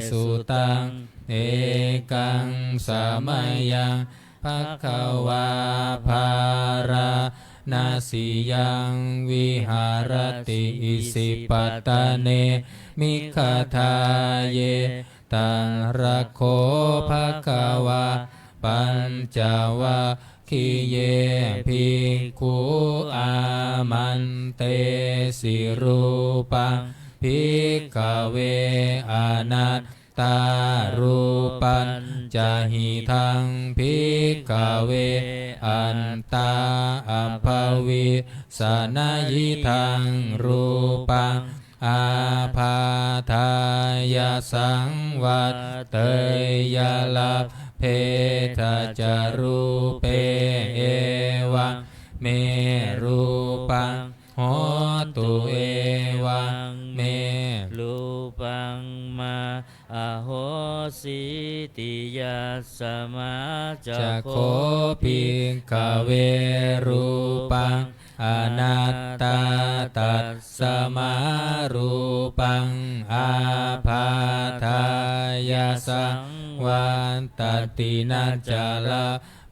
สุตังเอกังสามัยยังภควาภารานาสิยังวิหารติอิสิปัตตเนมิคทาเยตังรักโขภควาปัญจวะคิเยภิกขุอามันเตสิรูปังภิกขเวอนัตต ตารูปัญจหิทังภิกขเวอันตาอัปภวิสนายิทังรูปังอาภาทายาสังวัตเตยลาเพทะจารูเปเอวังเมรูปังโหตุเอวังเมรูปังมาอโหสิติยัสสมาจะโคภิกขเวรูปังอนัตตาตัสสมารูปังอาภาทายาสังวันตตินัจจลา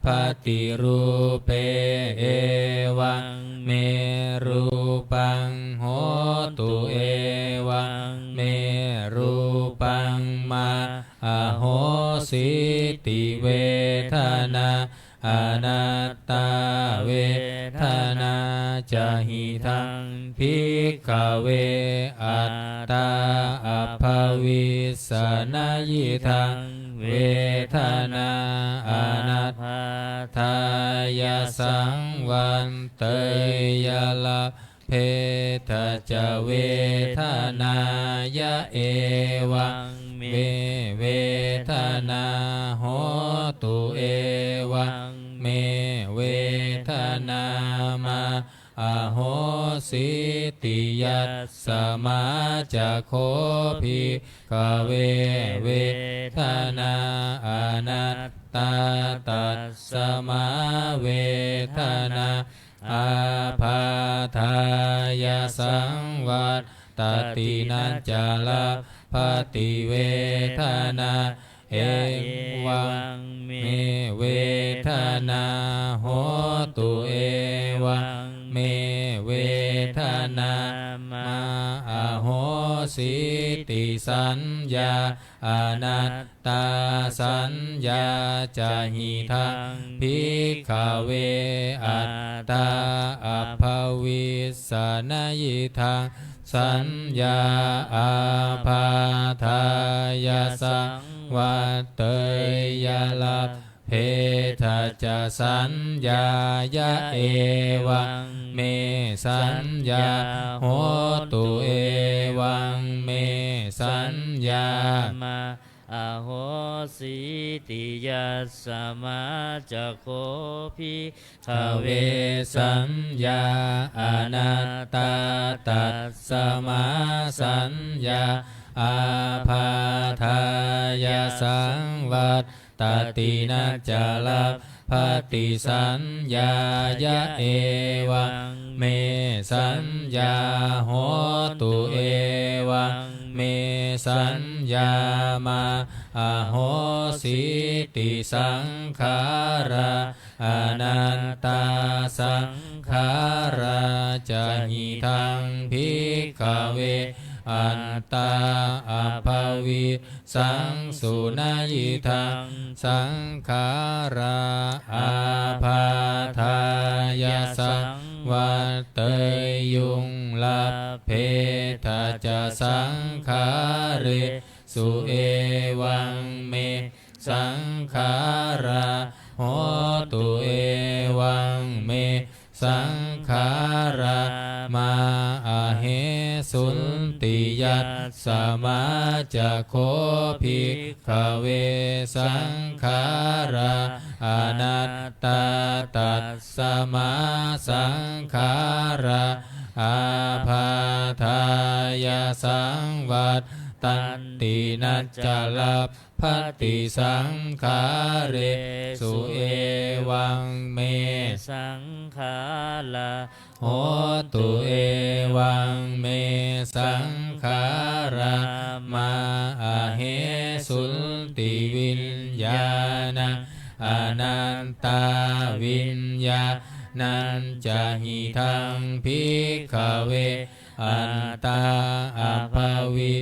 ปฏิรูเปเอวังเมรูปังโหตุเอวังเมรูปังมาอโหสิติเวทนาอนัตตาเวทนาจะหิทังภิกขเวอัตตาอัปภวิสนายิทังเวทนาอนัตถายาสังวันเตยลาเพทะจะเวทนายะเอวังเวทนาโหตุเอวังเมเวทนามาอโหสิติยัสสมาจะโคภิกขเวเวทนาอนัตตาตัสสมาเวทนาอาภาทายาสังวัตตตินัจจลาภติเวทนาเอวังเมเวทนาโหตุเอวังเมเวทนามาอโหสิติสัญญาอนัตตาสัญญาจะหิทังภิกขเวอัตตาอัปภวิสนายิทังสัญญาอาภาทายาสังวัตเตยลาเพทะจะสัญญายะเอวังเมสัญญาโหตุเอวังเมสัญญามาอโหสิติยัสสมาจะโคภิกขเวสัญญาอนัตตาตัสสมาสัญญาอาภาทายาสังวัตตตินัจจลาภติสัญญายะเอวังเมสัญญาโหตุเอวังเมสัญญามาอโหสิติสังขาราอนันตาสังขาราจะหิทังภิกขเวอันตาอัปภวิสังสุนายิทังสังขาราอาภาทายาสังวัตเตยยุงลาเพทะจะสังขาเรสุเอวังเมสังขาราโหตุเอวังเมสังขารามาอาเหสุนติยัสสมาจะโคภิกขเวสังขาราอนัตตาตัสสมาสังขาราอาภาทายาสังวัตตันตินัจจลาภติสังขาเรสุเอวังเมสังขาลาโหตุเอวังเมสังขารามาอาเหสุนติวิญญาณังอนันตาวิญญาณันจะหิทังภิกขเวอันตาอัปภวิ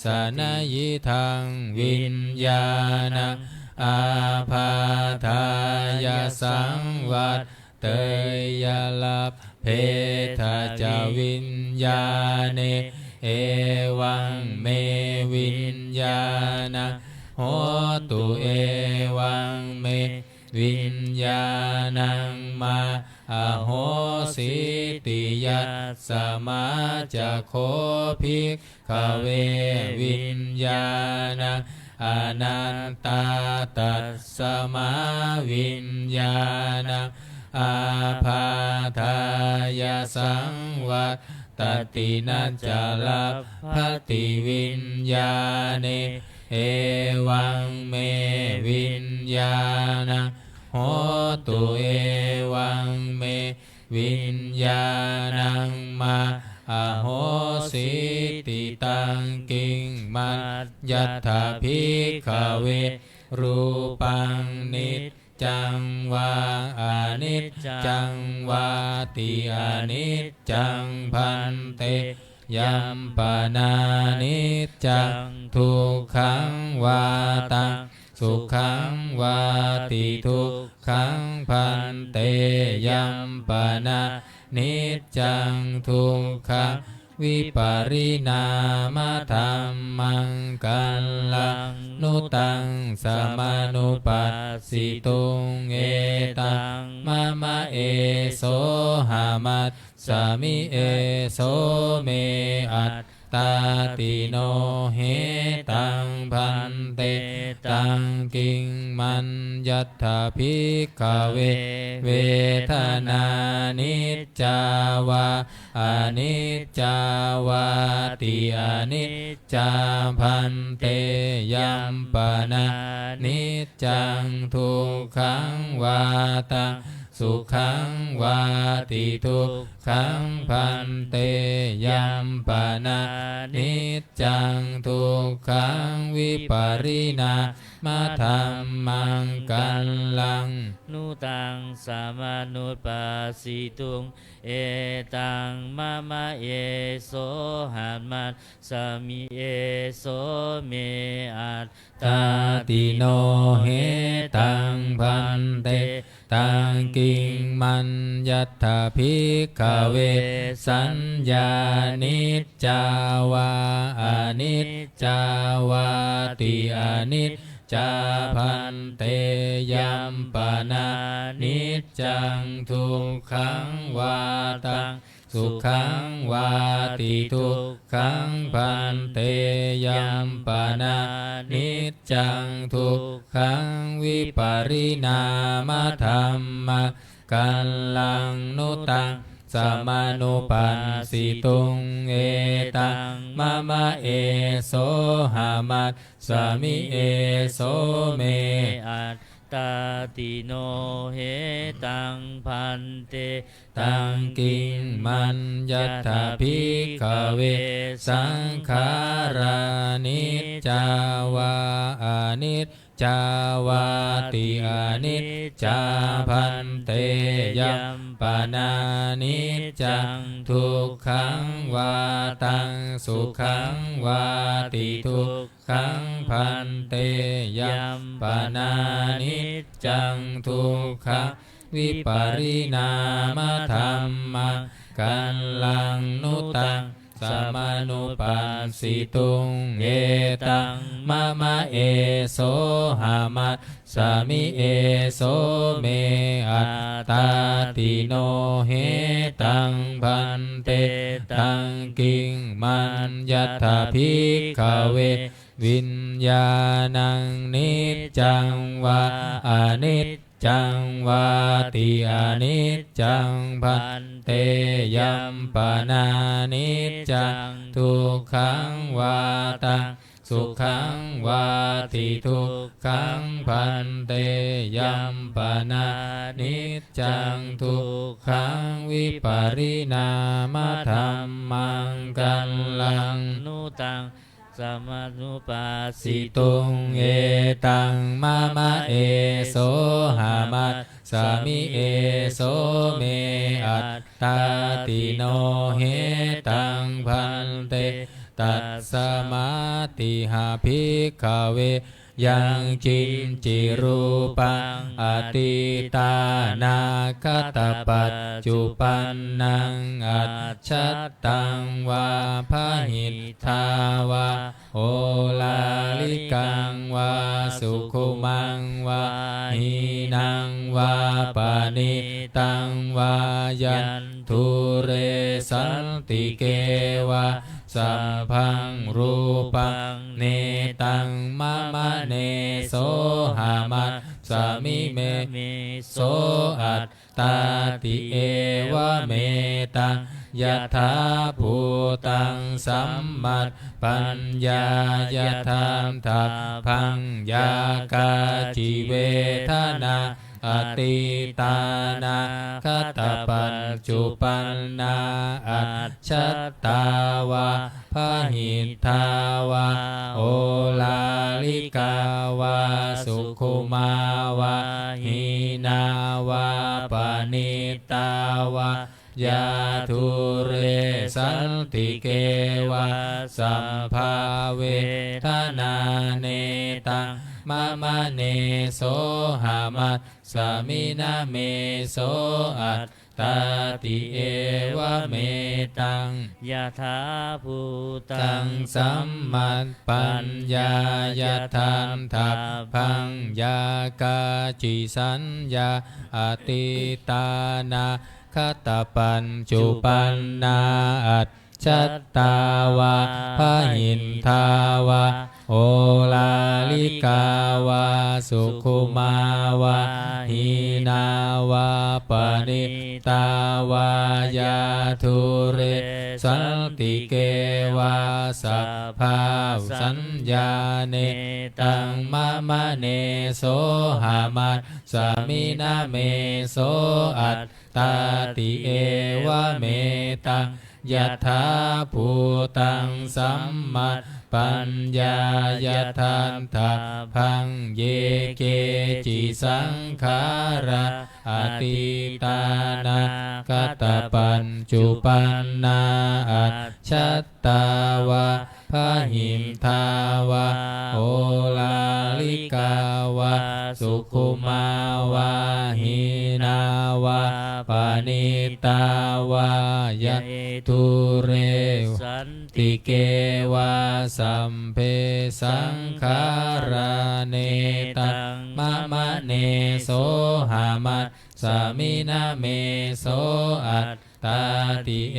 สนายิทังวิญญาณังอาภาทายาสังวัตเตยลาเพทะจะวิญญาเนเอ เอวังเมวิญญาณังโหตุเอวังเมวิญญาณังมาอโหสิติยัสสมาจะโคภิกขเววิญญาณังอนันตาตัสสมาวิญญาณังอาภาทายาสังวัตตตินัจจลัพพติวิญญาเนเอวังเมวิญญาณังโหตุเอวังเมวิญญาณังมาอโหสิติตังกิงมัจยัตถภิกขเวรูปังนิจจังวาอนิจจังวาติอนิจจังพันเตยัมปนานิจจังทุกขังวาตังสุขังวาติทุกขังพันเตยัมปนานิจจังทุกขังวิปาริณามธรรมังกัลลังนุตังสมานุปัสสิตุงเอตังมะมะเอโสหามัสสามิเอโสเมอัตตาติโนเหตังพันเตตังกิงมัญญัตถภิกขเวเวทนานิจจาวาอนิจจาวาติอนิจจาพันเตยัมปนานิจจังทุกขังวาตังสุขังวาติทุกขังพันเตยัมปนานิจจังทุกขังวิปาริณามธรรมังกัลลังนุตังสามานุปัสสิตุงเอตังมะมะเอโสหัมมัสสามิเอโสเมอัตตาติโนเหตังพันเตตังกิงมัญญัตถภิกขเวสัญญานิจจาวาอนิจจาวาติอนิจจาพันเตยัมปนานิจจังทุกขังวาตังสุขังวาติทุกขังพันเตยัมปนานิจจังทุกขังวิปาริณามธรรมังกัลลังนุตังสมานุปัสสิตุงเอตังมะมะเอโสหามัสสามิเอโสเมอัตตาติโนเหตังพันเตตังกิงมัญญัตถภิกขเวสังขารานิจจาวาอนิจจาวาติอนิจจาพันเตยัมปนานิจจังทุกขังวาตังสุขังวาติทุกขังพันเตยัมปนานิจจังทุกขังวิปาริณามธรรมังกัลลังนุตังสมานุปัสสิตุงเอตังมะมะเอโสหามัสสามิเอโสเมอัตตาติโนเหตังพันเตตังกิงมัญญัตถภิกขเววิญญาณังนิจจังวาอนิจจังวาติอนิจจังพันเตยัมปนานิจจังทุกขังวาตังสุขังวาติทุกขังพันเตยัมปนานิจจังทุกขังวิปาริณามธรรมังกัลลังนุตังสมานุปัสสิตุงเอตังมะมะเอโสหามัสสามิเอโสเมอัตตาติโนเหตังพันเตตัสสมาติหาภิกขเว ยังจินจิรูปังอติตานาคตปัจจุปันนังอัจฉัตตังวาพหิทธาวาโอลาลิกังวาสุขุมังวาหีนังวาปานิตังวายันทุเรสันติเกวะสัพพังรูปังเนตังมะมะเนโสหามัสสามิเมโสอัตตาติเอวะเมตังยะถาภูตังสัมมัตปัญญายะธรรมทัพพังยากาจิเวทนาอติตานาคตปัจจุปันนาอัจฉัตตาวาพหิทธาวาโอลาลิกาวาสุขุมาวาหีนาวาปานิตาวายาทุเรสันติเกวะสัมภาเวทนาเนตังมะมะเนโสหามัสสามินาเมโสอัตตาติเอวะเมตังยะถาภูตัตังสัมมัตปัญญายะธรรมทัพพังยากาจิสัญญาอติตานาคตปัญจุปันนาอัจฉัตตาวาพหินทาวาโอลาลิกาวาสุขุมาวาหีนาวาปนิตาวายาทุเรสันติเกวาสัพพาสัญญาเนตังมะมะเนโสหามัสสามินาเมโสอัตตาติเอวะเมตังยะถาภูตังสัมมัตปัญญายะทันทัพพังเยเกจิสังขาระอติตานาคตปัญจุปันนาอัจฉัตตาวาพหิมทาวาโอลาลิกาวาสุขุมาวาหีนาวาปานิตาวายะทุเรสันติเกวาสัมเพสังขาราเนตังมะมะเนโสหามัสสามินาเมโสอัตตาติเอ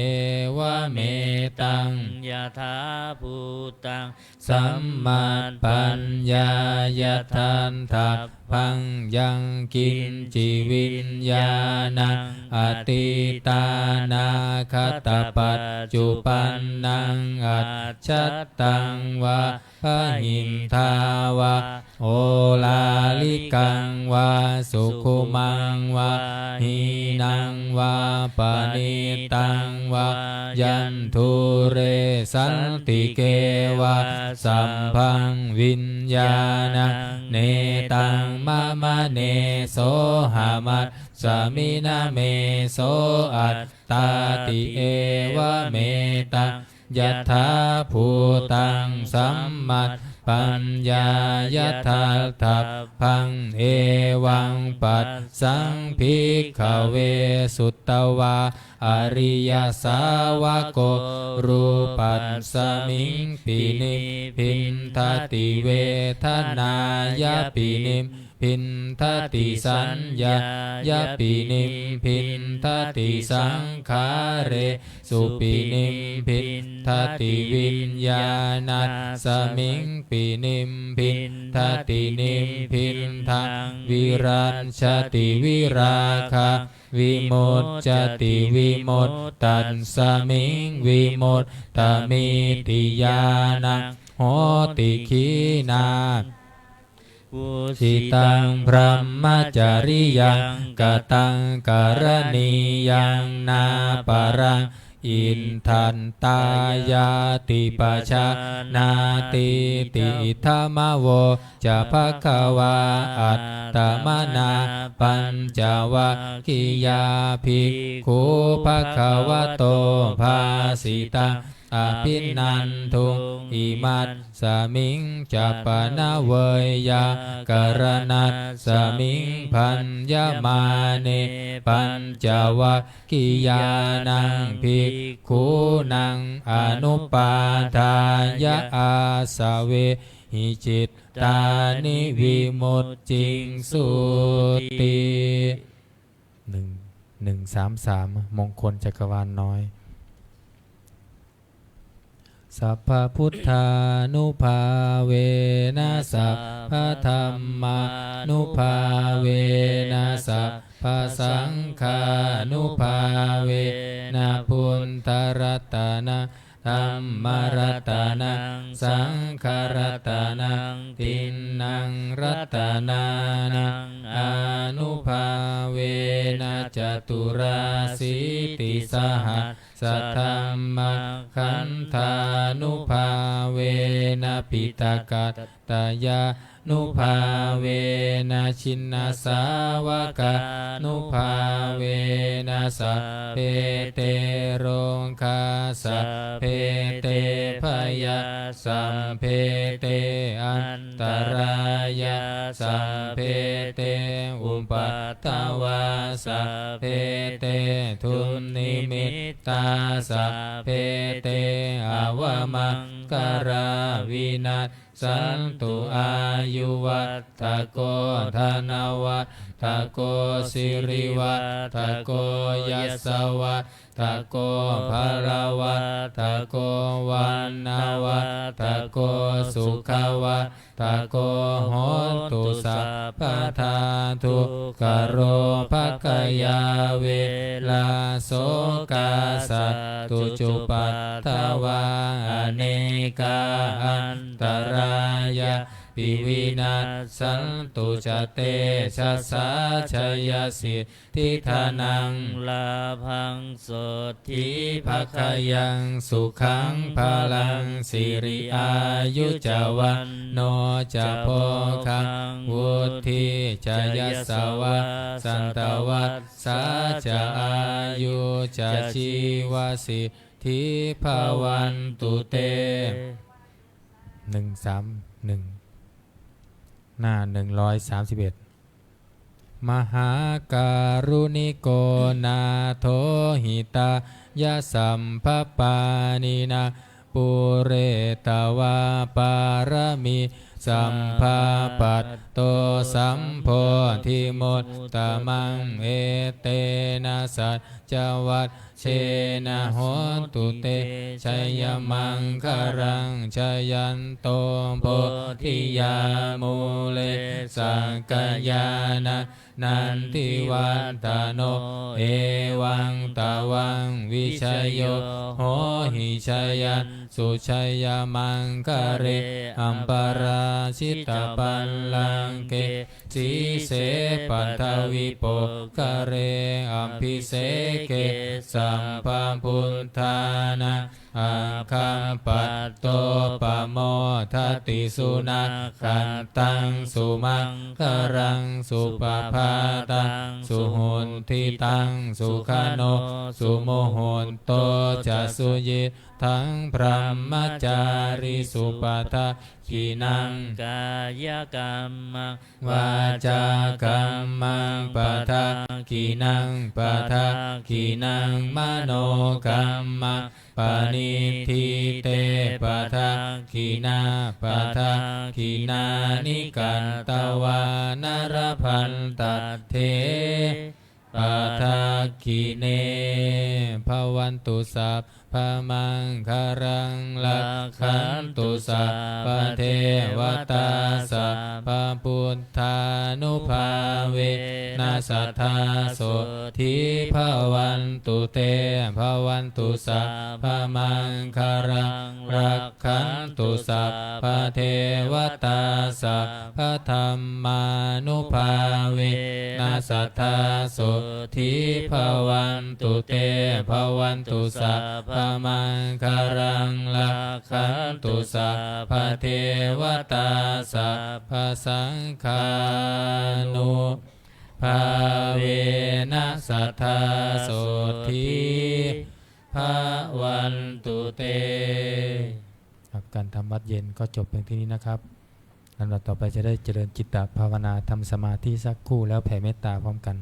วะเมตังยะถาภูตังสัมมัตปัญญายะทันทัพพังยังกินจิวิญญาณังอติตานาคตปัจจุปันนังอัจฉัตตังวาพหิมทาวาโอลาลิกังวาสุขุมังวาหีนังวาปนิตังวายันทุเรสันติเกวาสัมพังวิญญาณังเนตังมะมะเนโสหามัสสามินาเมโสอัตตาติเอวะเมตังยะถาภูตังสัมมัตปัญญายะทัพทัพพังเอวังปัสสังภิกขเวสุตตวาอริยสาวกรูปัสสมิงปินิพินทติเวทนายะปินิพินทติสัญญายะปินิพินทติสังขาเรสุปินิพินทติวิญญาณัสสมิงปินิพินทตินิพินทังวิรัญชติวิราคะวิโมจจติวิโมตตัสสมิงวิโมตตมิติญาณังโหติขีนาสิตังพรหมจริยังกตังกรณียังนาปรังอินทันตายาติปัชานาติติธรรมโวจะภควาอัตตมนาปัญจวัคคียาภิกขุภควโตภาสิตัง อภินันทุงอิมัตสมิงจัปปนาเวยยากรณัสสมิงพัญญมาเนปัญจวัคคียานังภิกขุนังอนุปาทายะอาสาเวหิจิตตานิวิมุตติงสุติ133มงคลจักรวาลน้อยสัพพพุทธานุภาเวนะสัพพธรรมานุภาเวนะสัพพสังฆานุภาเวนะพุทธรัตนะธัมมรัตนังสังฆรัตนังตินนังรัตนานังอนุภาเวนะจตุราสีติสหัสสะธัมมขันธานุภาเวนะปิตกัตตยานุภาเวนะชินนาสาวกานุภาเวนะสัพเพเตโรคาสัพเพเตพยาสัพเพเตอันตรายาสัพเพเตอุปัฏฐวาสัพเพเตทุนนิมิตตาสัพเพเตอวมังคาราวินัสสันตุอายุวัตถโกธนวัตถโกสิริวัตถโกยัสสวัตถโกภรวัตถโกวันนาวัตถโกสุขวัตถโกโหตุสัพพทาทุกขโรภคยาเวลาโสกาสัตตุจุปัฏฐวาอเนกาอันตรายาปิวินัสสันตุจเตชะสาชยสิทธิธานังลาภังโสทิภคยังสุขังพลังสิริอายุจวันโนจะโพคังวุฒิจะยัสสวะสันตวัสสาจะอายุจะชีวสิทธิภวันตุเต131หน้า131มหาการุณิโกนาโทหิตายะสัมภปานินาปุเรตวาปารมิสัมภาปัตโตสัมโพธิมุตตมังเอเตนะสัจจวัตเชนะโหตุเตชัยมังคารังชยันโตโพธิยามูเลสังกยานะนันทิวัตตโนเอวังตาวังวิชัยโยโหหิชัยยันสุชัยมังคาเรอัมปาราชิตปัลลังเกสีเสปัทวิโปคาเรอัมพิเสเกสัมภพุทธานาอาคัมปัตโตปโมทัตติสุนัขขันตังสุมังคารังสุปภาตังสุหุนทิตังสุขโนสุโมโหนโตจะสุยิทั้งพระมจาริสุปทาขีนังกายกรรมังวาจากรรมังปทาขีนังปทาขีนังมโนกรรมังปานิทิเตปทาขีนาปทาขีนานิกันตวานรพันตเทปทาขีเนภวันตุสัพพมังคารังลักขันตุสัพพเทวตาสัพพพุทธานุภาเวนัสสัทธาโสทิภวันตุเตภวันตุสัพพมังคารังลักขันตุสัพพเทวตาสัพพธัมมานุภาเวนัสสัทธาโสทิภวันตุเตภวันตุสัพพมังคารังลักขันตุสัพพเทวตาสัพพสังฆานุภาเวนัสสัทธาโสทิภ ะวันตุเต ครับการทำวัดเย็นก็จบเพียงที่นี้นะครับลำดับต่อไปจะได้เจริญจิตตภาวนาทำสมาธิสักครู่แล้วแผ่เมตตาพร้อมกัน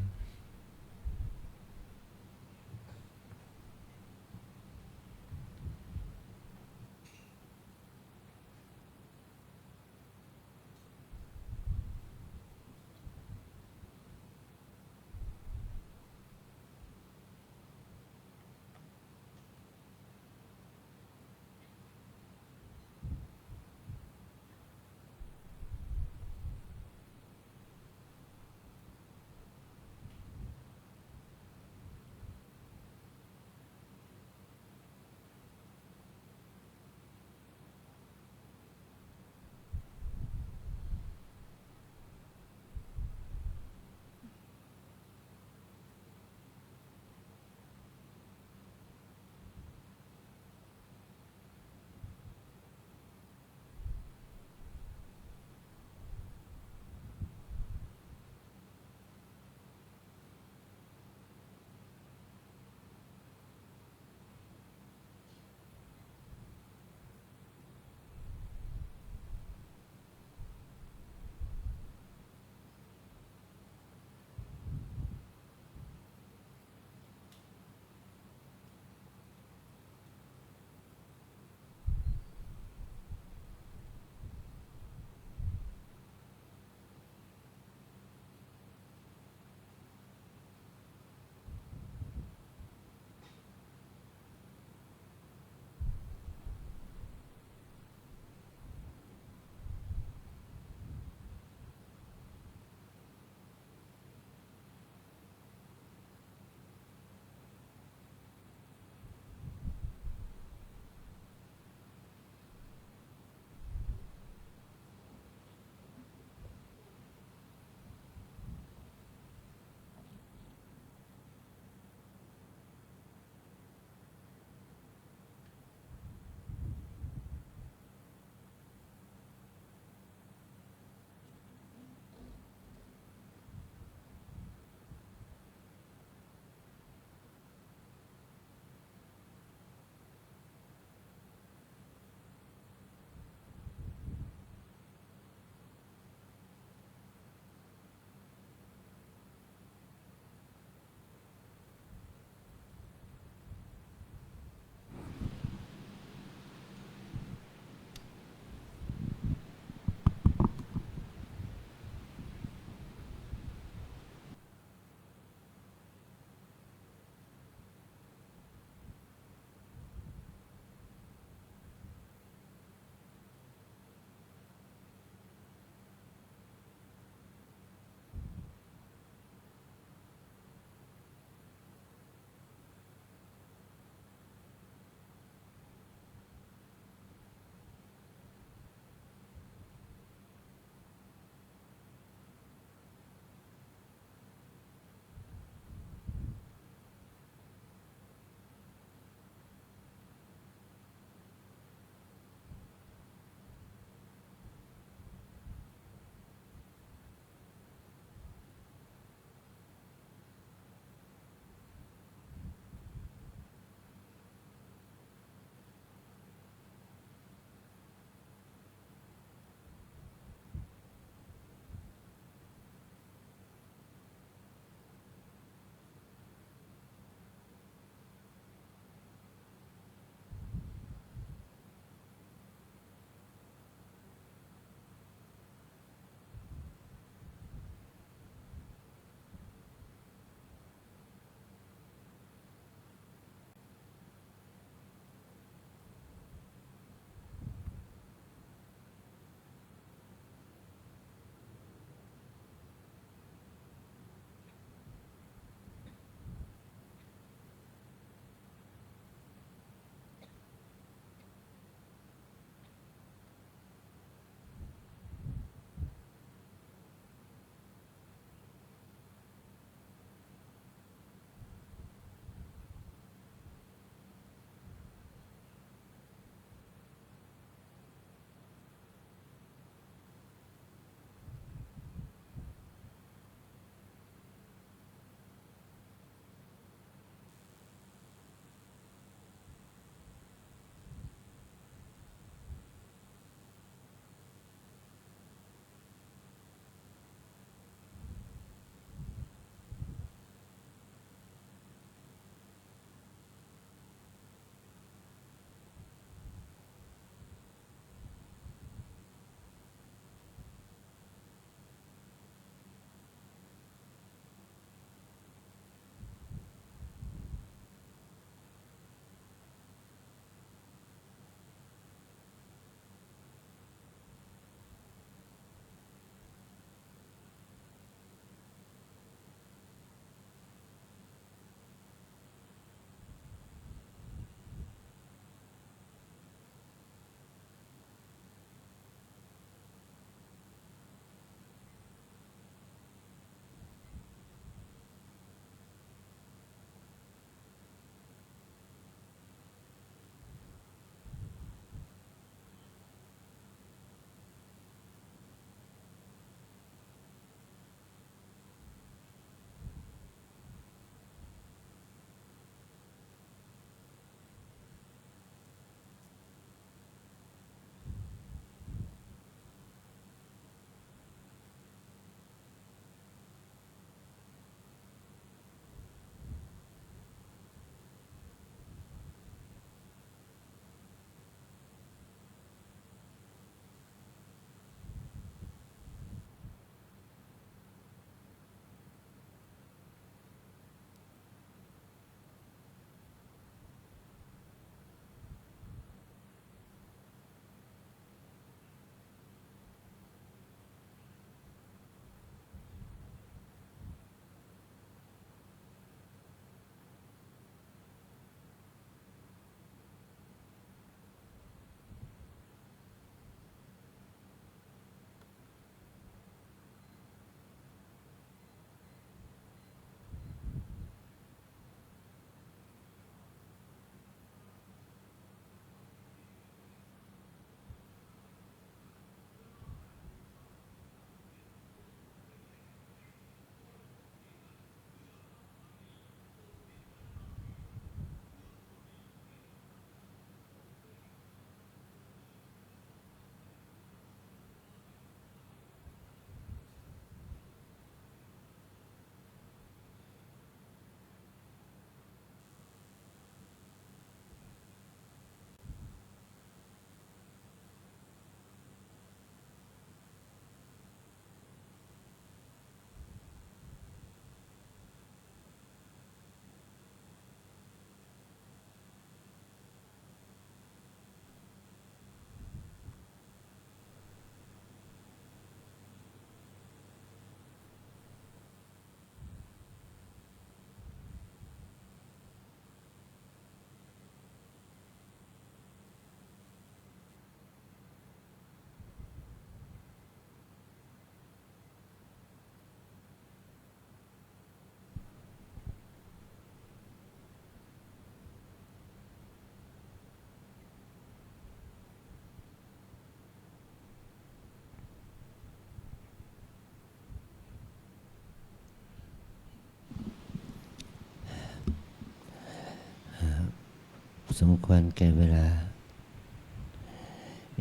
สมควรแก่เวลา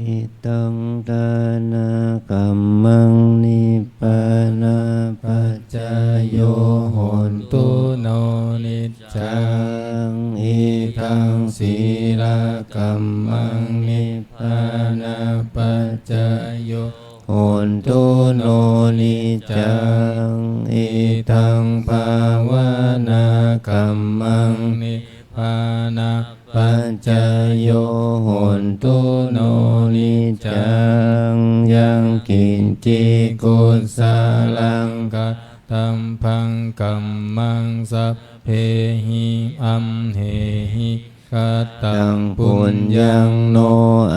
อิตังทานากัมมังนิพพานาปัจจายโยโหนตุ โนนิจจั จังอิทังศีลกัมมังนิพพานาปัจจายโยโหนตุโนนิจังอิทังภาวนากัมมังนิพพานาปัจจายโยโหนตุโนนิจังยังกินจิกุสาลังกัตตัมพังกัมมังสัพเพหิอัมเหหิกัตตังปุญญังโน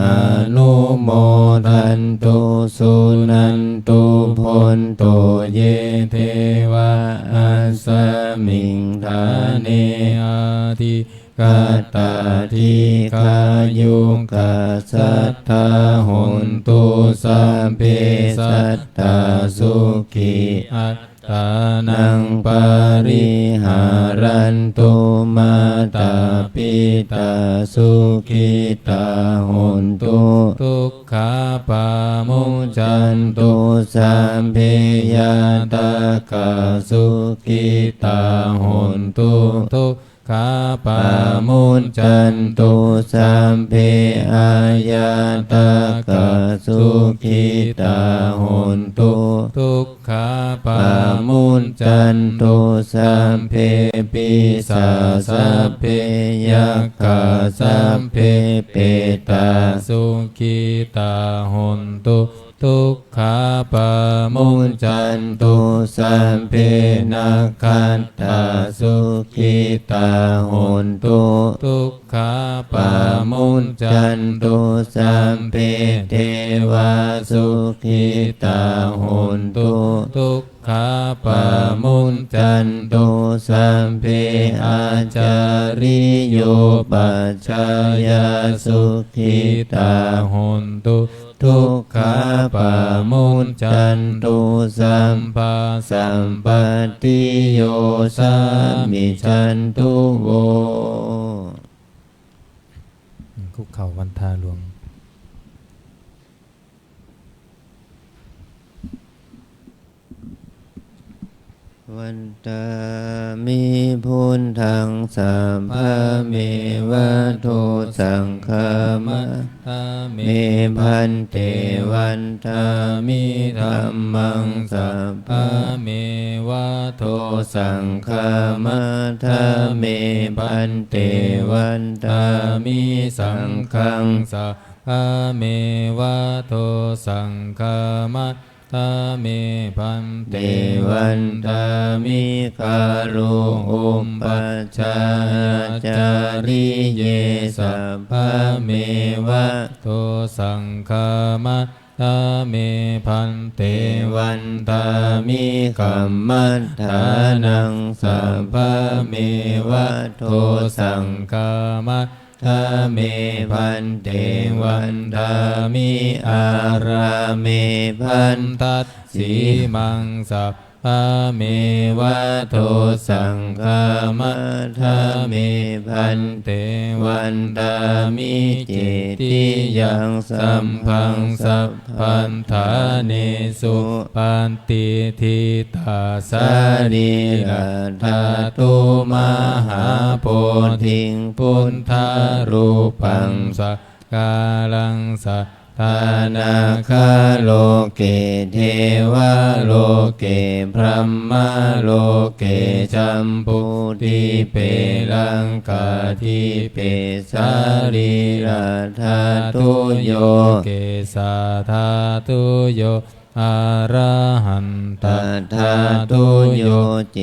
อนุโมทันตุสุนันตุพนโตเยเทวะอัสสมิงทาเนอาทิกัตตาทิกายุกัสสัทธาหนตุสัพเพสัตตาสุขิอัตตานังปาริหารันตุมาตาปิตาสุขิตาหนตุทุกขาปามุจจันตุสัมเพยตากาสุขิตาหนตุทุกขาปามุจจันตุสัมเพอายาตากาสุขิตาหนตุทุกขาปามุจจันตุสัมเพปิสาสัพเพยัคขะสัพเพเปตาสุขิตาหนตุทุกขาปามุจจันตุสัมเพนัคขัตตาสุขิตาหนตุทุกขาปามุจจันตุสัมเพเทวาสุขิตาหนตุทุกขาปามุจจันตุสัมเพอาจาริโยปัจจายาสุขิตาหนตุทุกขาปามุจจันตุสัมปะสัมปติโยสามิจันตุโวคุกเข่าวันทาหลวงวันตามิพุทธังสัมภะเมวะโทสังฆามะตาเม เมพันเตวันตามิธัมมังสัพพะ เมวะโท โทสังฆามะทาเมพันเตวันตามิสังฆัง สัพพะเมวะโทสังฆามัตตาเมพันเต เตวันตามิคารุอุปปัชฌาจาริเยสัพพะเมวะ โทสังฆามัตตาเมพันเต วันตามิกัมมัฏฐานังสัพพะเมวะโทสังฆามัตถาเมพันเตวันตามิอาราเมพัน ตัดสีมังสัพพะเมวะโท สังฆามัทธาเมพันเตวันตามิจิตติยังสัมพังสัพพันธาเนสุปันติทิตาสา สารีรัธาตุมหาโพธิงพุทธารูปังสัก กาลังสัทธา ทานาคาโลเกเทวาโลเกพรหมโลเกจัมปุติเปลังกาทิเปสารีรัธาตุโย เกสาธาตุโยอะระหันต ตัทธาตุโยเจ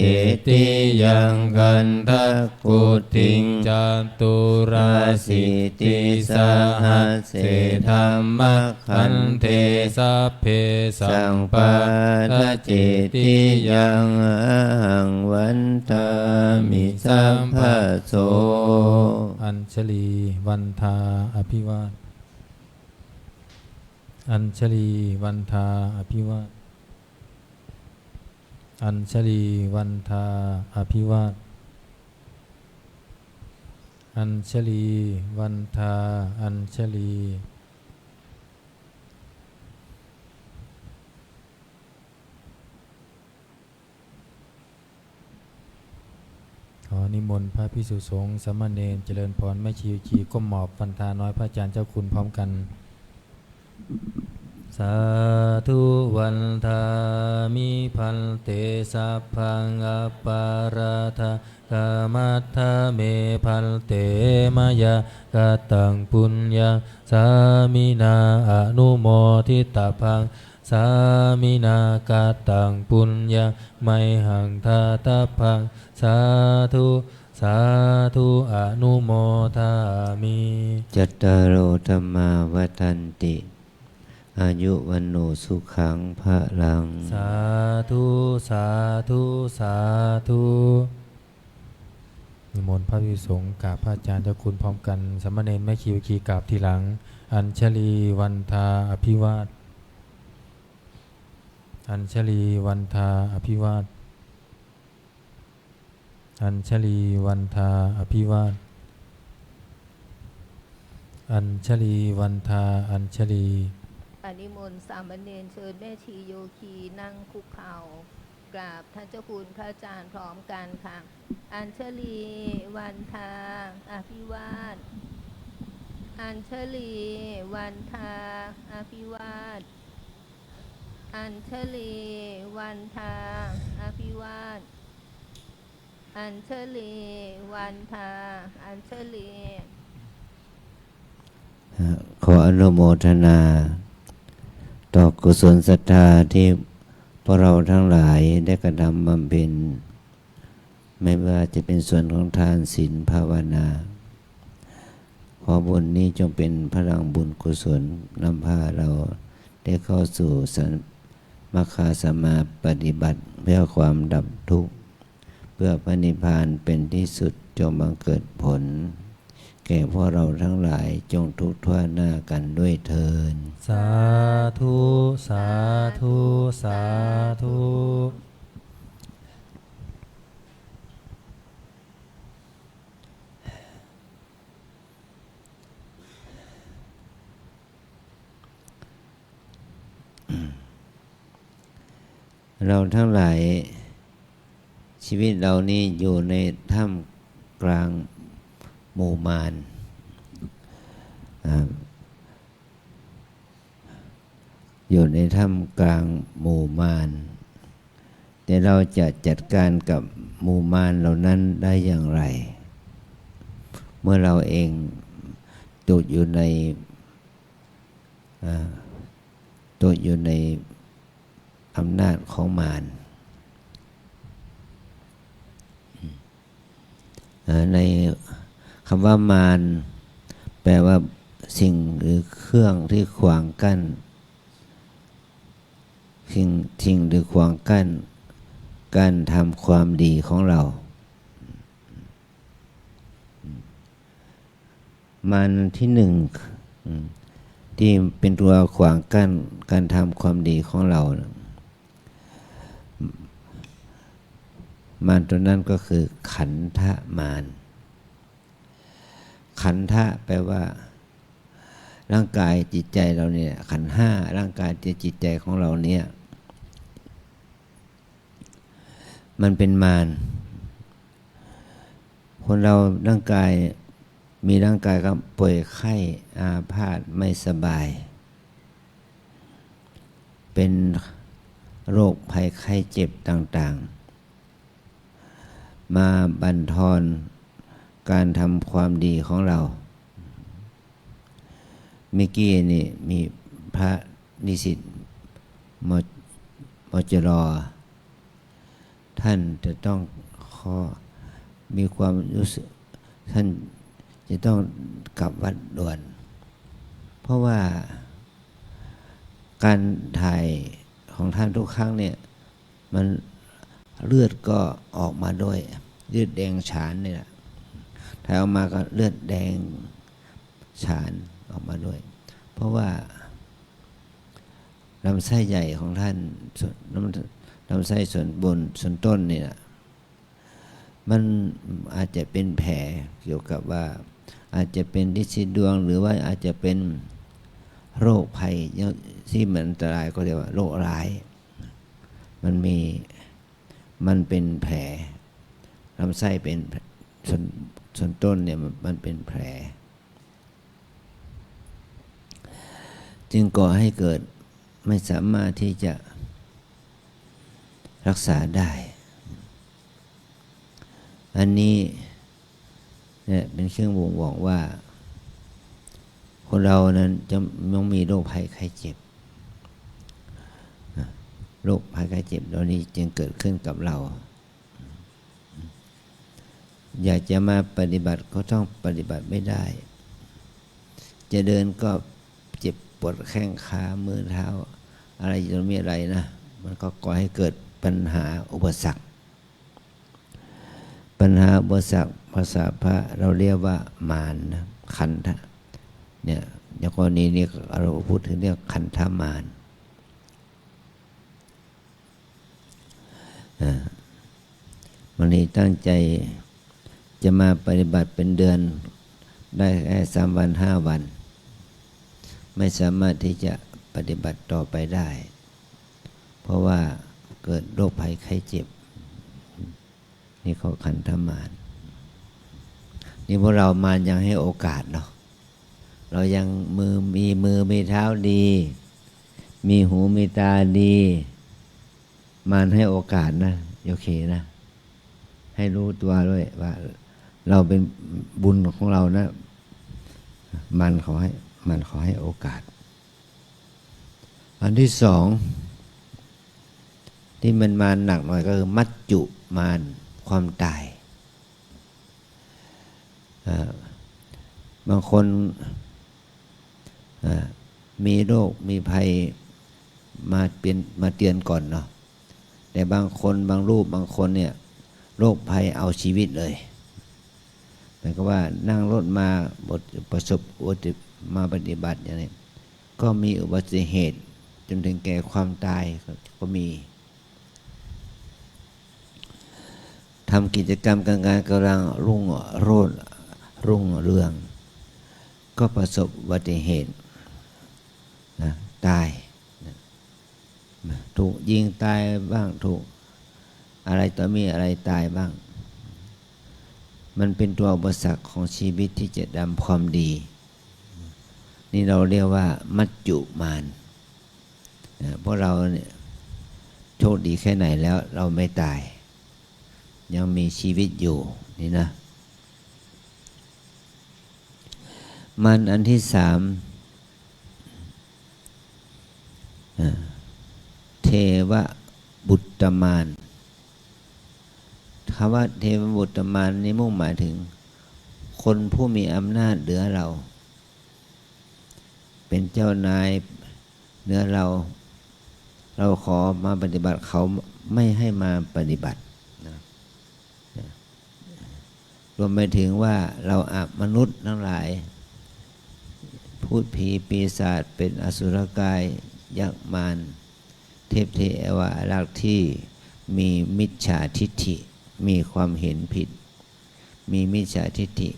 ติยังกันทักกุติง จตุรา ราสิติสหัสเสธรรมขันเท สัพเพสั สั ง ง ปะ ปาทจิติยังอหังวันตามิสัมภะโส อัญชลีวันทาอภิวาทอัญชลีวันทาอภิวาทอัญชลีวันทาอภิวาท อัญชลีวันทาอัญชลีขอนิมนต์พระภิกษุสงฆ์สามเณรเจริญพรแม่ชีชีก้มหมอบวันทาน้อยพระอาจารย์เจ้าคุณพร้อมกันสาธุวันทามิพันเตสัพพังอัปปาราทากามัตถเมพันเตมยากตังปุญญาสามินาอนุโมทิตาพังสามินากตังปุญญาไมหังทาตาพังสาธุสาธุอนุโมทามิจัตตารโอธัมมาวัฏันติอายุวันโนสุขังพระลังสาธุสาธุสาธุนิมนต์พระภิกษุสงฆ์กราบพระอาจารย์เจ้าคุณพร้อมกันสามเณรแม่ชีวิคีกราบทีหลังอัญชลีวันทาอภิวาทอัญชลีวันทาอภิวาทอัญชลีวันทาอภิวาทอัญชลีวันทาอัญชลีอนิมนต์สามเณรเชิญแม่ชีโยคีนั่งคุกเข่ากราบท่านเจ้าคุณพระอาจารย์พร้อมกันค่ะอัญชลีวันทาอภิวาทอัญชลีวันทาอภิวาทอัญชลีวันทาอภิวาทอัญชลีวันทาอัญชลีขออนุโมทนาต่อกุศลศรัทธาที่พวกเราทั้งหลายได้กระทำบำเพ็ญไม่ว่าจะเป็นส่วนของทานศีลภาวนาขอบุญนี้จงเป็นพลังบุญกุศลนำพาเราได้เข้าสู่มรรคสัมมาปฏิบัติเพื่อความดับทุกข์เพื่อพระนิพพานเป็นที่สุดจงบังเกิดผลแก่พวกเราทั้งหลายจงทุกข์ทั่วหน้ากันด้วยเทินสาธุสาธุสาธุเราทั้งหลายชีวิตเรานี่อยู่ในท่ามกลางหมู่มารอยู่ในท่ามกลางหมู่มารแต่เราจะจัดการกับหมู่มารเหล่านั้นได้อย่างไรเมื่อเราเองตกอยู่ในอำนาจของมารในคำว่ามารแปลว่าสิ่งหรือเครื่องที่ขวางกั้นสิ่งหรือขวางกั้นการทำความดีของเรามารที่หนึ่งที่เป็นตัวขวางกั้นการทำความดีของเรามารตัวนั้นก็คือขันธมารขันธะแปลว่าร่างกายจิตใจเราเนี่ยขันธ์ห้าร่างกายจิตใจของเราเนี่ยมันเป็นมารคนเราร่างกายมีร่างกายก็ป่วยไข้อาพาธไม่สบายเป็นโรคภัยไข้เจ็บต่างๆมาบั่นทอนการทำความดีของเราเมื่อกี้นี่มีพระนิสิตมจร.ท่านจะต้องมีความรู้สึกท่านจะต้องกลับวัดด่วนเพราะว่าการถ่ายของท่านทุกครั้งเนี่ยมันเลือดก็ออกมาด้วยเลือดแดงฉานเนี่ยถ่ายออกมาก็เลือดแดงฉานออกมาด้วยเพราะว่าลำไส้ใหญ่ของท่านลำไส้ส่วนบนส่วนต้นเนี่ย มันอาจจะเป็นแผลเกี่ยวกับว่าอาจจะเป็นฤทธิ์ดวงหรือว่าอาจจะเป็นโรคภัยที่มันอันตรายก็เรียกว่าโรคร้ายมันเป็นแผลลำไส้เป็นส่วนต้นเนี่ยมันเป็นแผลจึงก่อให้เกิดไม่สามารถที่จะรักษาได้อันนี้เนี่ยเป็นเครื่องบ่งบอกว่าคนเรานั้นจะต้องมีโรคภัยไข้เจ็บโรคภัยไข้เจ็บเหล่านี้จึงเกิดขึ้นกับเราอยากจะมาปฏิบัติก็ต้องปฏิบัติไม่ได้จะเดินก็เจ็บปวดแข้งขามือเท้าอะไรจะมีอะไรนะมันก็ก่อให้เกิดปัญหาอุปสรรคอุปสรรคภาษาพระเราเรียกว่ามารนะขันธะเนี่ยในกรณีนี้เราพูดถึงเรื่องขันธมารวันนี้ตั้งใจจะมาปฏิบัติเป็นเดือนได้แค่3 วัน 5 วันไม่สามารถที่จะปฏิบัติต่อไปได้เพราะว่าเกิดโรคภัยไข้เจ็บนี่เขาขันธมารนี่พวกเรามายังให้โอกาสเนาะเรายังมือมีเท้าดีมีหูมีตาดีมารให้โอกาสนะโอเคนะให้รู้ตัวด้วยว่าเราเป็นบุญของเรานะมันขอให้โอกาสอันที่สองที่มันมาหนักหน่อยก็คือมัจจุมารความตายบางคนมีโรคมีภัยมาเตือนก่อนเนาะแต่บางคนบางรูปบางคนเนี่ยโรคภัยเอาชีวิตเลยหมายความว่านั่งรถมาประสบอุบัติมาปฏิบัติอย่างนี้ก็มีอุบัติเหตุจนถึงแก่ความตายก็มีทำกิจกรรมการงานกำลังรุ่งเรืองก็ประสบอุบัติเหตุนะตายนะถูกยิงตายบ้างถูกอะไรต่อมีอะไรตายบ้างมันเป็นตัวอุปสรรคของชีวิตที่จะทำความดีนี่เราเรียกว่ามัจจุมารนะเพราะเราเนี่ยโชคดีแค่ไหนแล้วเราไม่ตายยังมีชีวิตอยู่นี่นะมันอันที่สามเทวบุตรมารคำว่าเทวบุตรมารนี่มุ่งหมายถึงคนผู้มีอำนาจเหนือเราเป็นเจ้านายเหนือเราขอมาปฏิบัติเขาไม่ให้มาปฏิบัตินะรวมไปถึงว่าเรามนุษย์ทั้งหลายพูดผีปีศาจเป็นอสุรกายยักษ์มารเทพเทวาอารักษ์ที่มีมิจฉาทิฏฐิมีความเห็นผิดมีมิจฉาทิฏฐิ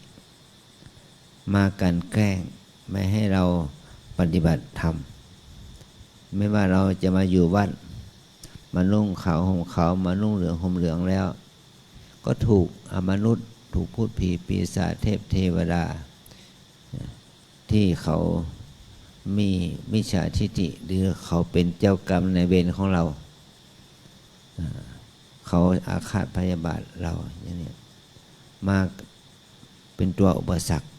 มากันแกล้งไม่ให้เราปฏิบัติธรรมไม่ว่าเราจะมาอยู่วัดมานุ่งขาวห่มขาวมานุ่งเหลืองห่มเหลืองแล้วก็ถูกมนุษย์ถูกพูดผีปีศาจเทพเทวดาที่เขามีมิจฉาทิฏฐิหรือเขาเป็นเจ้ากรรมในเวรของเราเขาอาฆาตพยาบาทเราอย่างนี้มาเป็นตัวอุปสรรค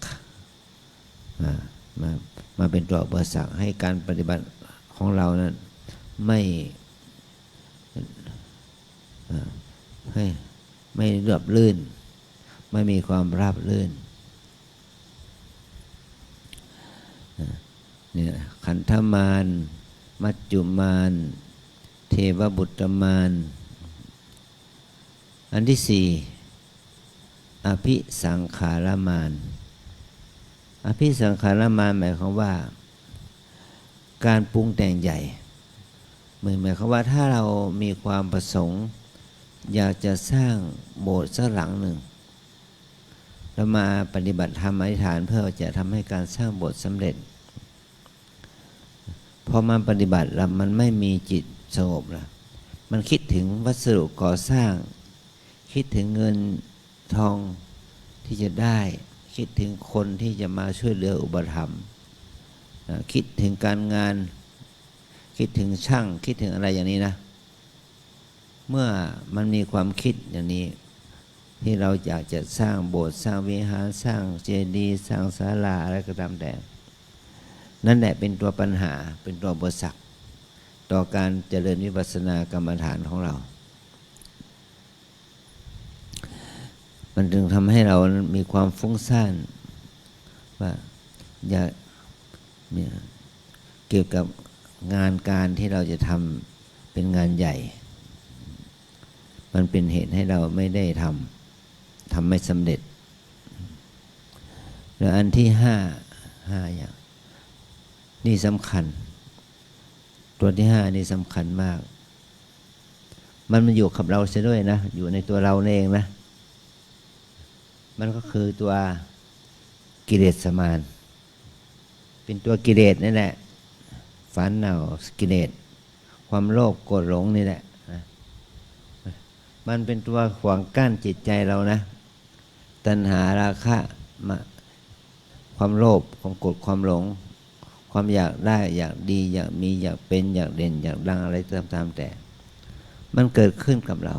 มาเป็นตัวอุปสรรคให้การปฏิบัติของเรานั้นไม่ราบรื่นไม่มีความราบรื่นเนี่ยขันธมารมัจจุมารเทวบุตรมารอันที่สี่อภิสังขารมารอภิสังขารมารหมายความว่าการปรุงแต่งใหญ่หมายความว่าถ้าเรามีความประสงค์ อยากจะสร้างโบสถ์สักหลังหนึ่งแล้วมาปฏิบัติธรรมอธิษฐานเพื่อจะทำให้การสร้างโบสถ์สำเร็จพอมาปฏิบัติแล้วมันไม่มีจิตสงบละมันคิดถึงวัสดุก่อสร้างคิดถึงเงินทองที่จะได้คิดถึงคนที่จะมาช่วยเหลืออุปถัมภ์คิดถึงการงานคิดถึงช่างคิดถึงอะไรอย่างนี้นะเมื่อมันมีความคิดอย่างนี้ที่เราอยากจะสร้างโบสถ์สร้างวิหารสร้างเจดีย์สร้างศาลาอะไรก็ตามแต่นั่นแหละเป็นตัวปัญหาเป็นตัวอุปสรรคต่อการเจริญวิปัสสนากรรมฐานของเรามันจึงทำให้เรามีความฟุ้งซ่านว่าอยากเกี่ยวกับงานการที่เราจะทำเป็นงานใหญ่มันเป็นเหตุให้เราไม่ได้ทำไม่สำเร็จแล้วอันที่ห้าอย่างนี่สำคัญตัวที่ห้านี่สำคัญมากมันอยู่กับเราเสียด้วยนะอยู่ในตัวเราเองนะมันก็คือตัวกิเลสมารเป็นตัวกิเลสนี่แหละฝันเน่ากิเลสความโลภโกรธหลงนี่แหละนะมันเป็นตัวขวางกั้นจิตใจเรานะตัณหาราคะความโลภความโกรธความหลงความอยากได้อยากดีอยากมีอยากเป็นอยากเด่นอยากดังอะไรตามแต่มันเกิดขึ้นกับเรา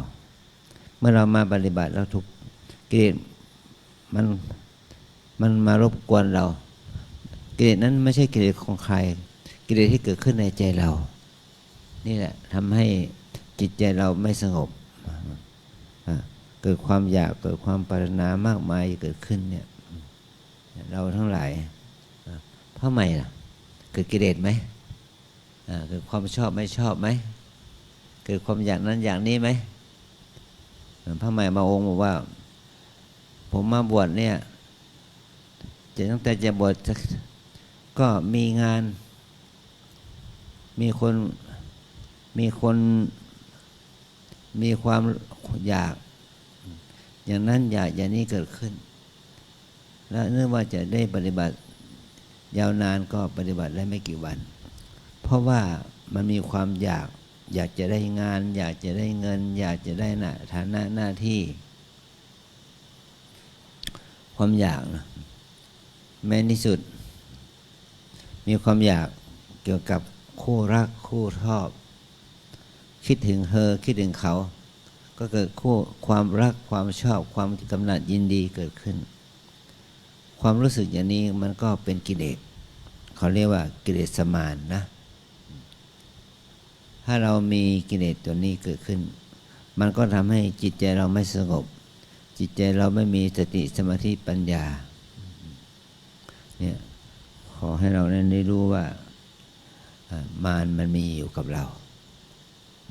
เมื่อเรามาปฏิบัติแล้วทุกกิเลสมันมารบกวนเรากิเลสนั้นไม่ใช่กิเลสของใครกิเลสที่เกิดขึ้นในใจเรานี่แหละทำให้จิตใจเราไม่สงบเกิดความอยากเกิดความปรารถนามากมายเกิดขึ้นเนี่ยเราทั้งหลายเพราะไม่ล่ะเกิดกิเลสไหมเกิดความชอบไม่ชอบไหมเกิดความอยากนั้นอย่างนี้ไหมพระใหม่มาองค์บอกว่าผมมาบวชเนี่ยตั้งแต่จะบวชก็มีงานมีคนมีความอยากอย่างนั้นอยากอย่างนี้เกิดขึ้นและเนื่องว่าจะได้ปฏิบัติยาวนานก็ปฏิบัติได้ไม่กี่วันเพราะว่ามันมีความอยากจะได้งานอยากจะได้เงินอยากจะได้ฐานะหน้าที่ความอยากนะแม้ที่สุดมีความอยากเกี่ยวกับคู่รักคู่ชอบคิดถึงคิดถึงเขาก็เกิดความรักความชอบความกำหนัดยินดีเกิดขึ้นความรู้สึกอย่างนี้มันก็เป็นกิเลสเขาเรียกว่ากิเลสมารนะถ้าเรามีกิเลสตัวนี้เกิดขึ้นมันก็ทำให้จิตใจเราไม่สงบจิตใจเราไม่มีสติสมาธิปัญญาเนี่ยขอให้เราได้รู้ว่ามารมันมีอยู่กับเรา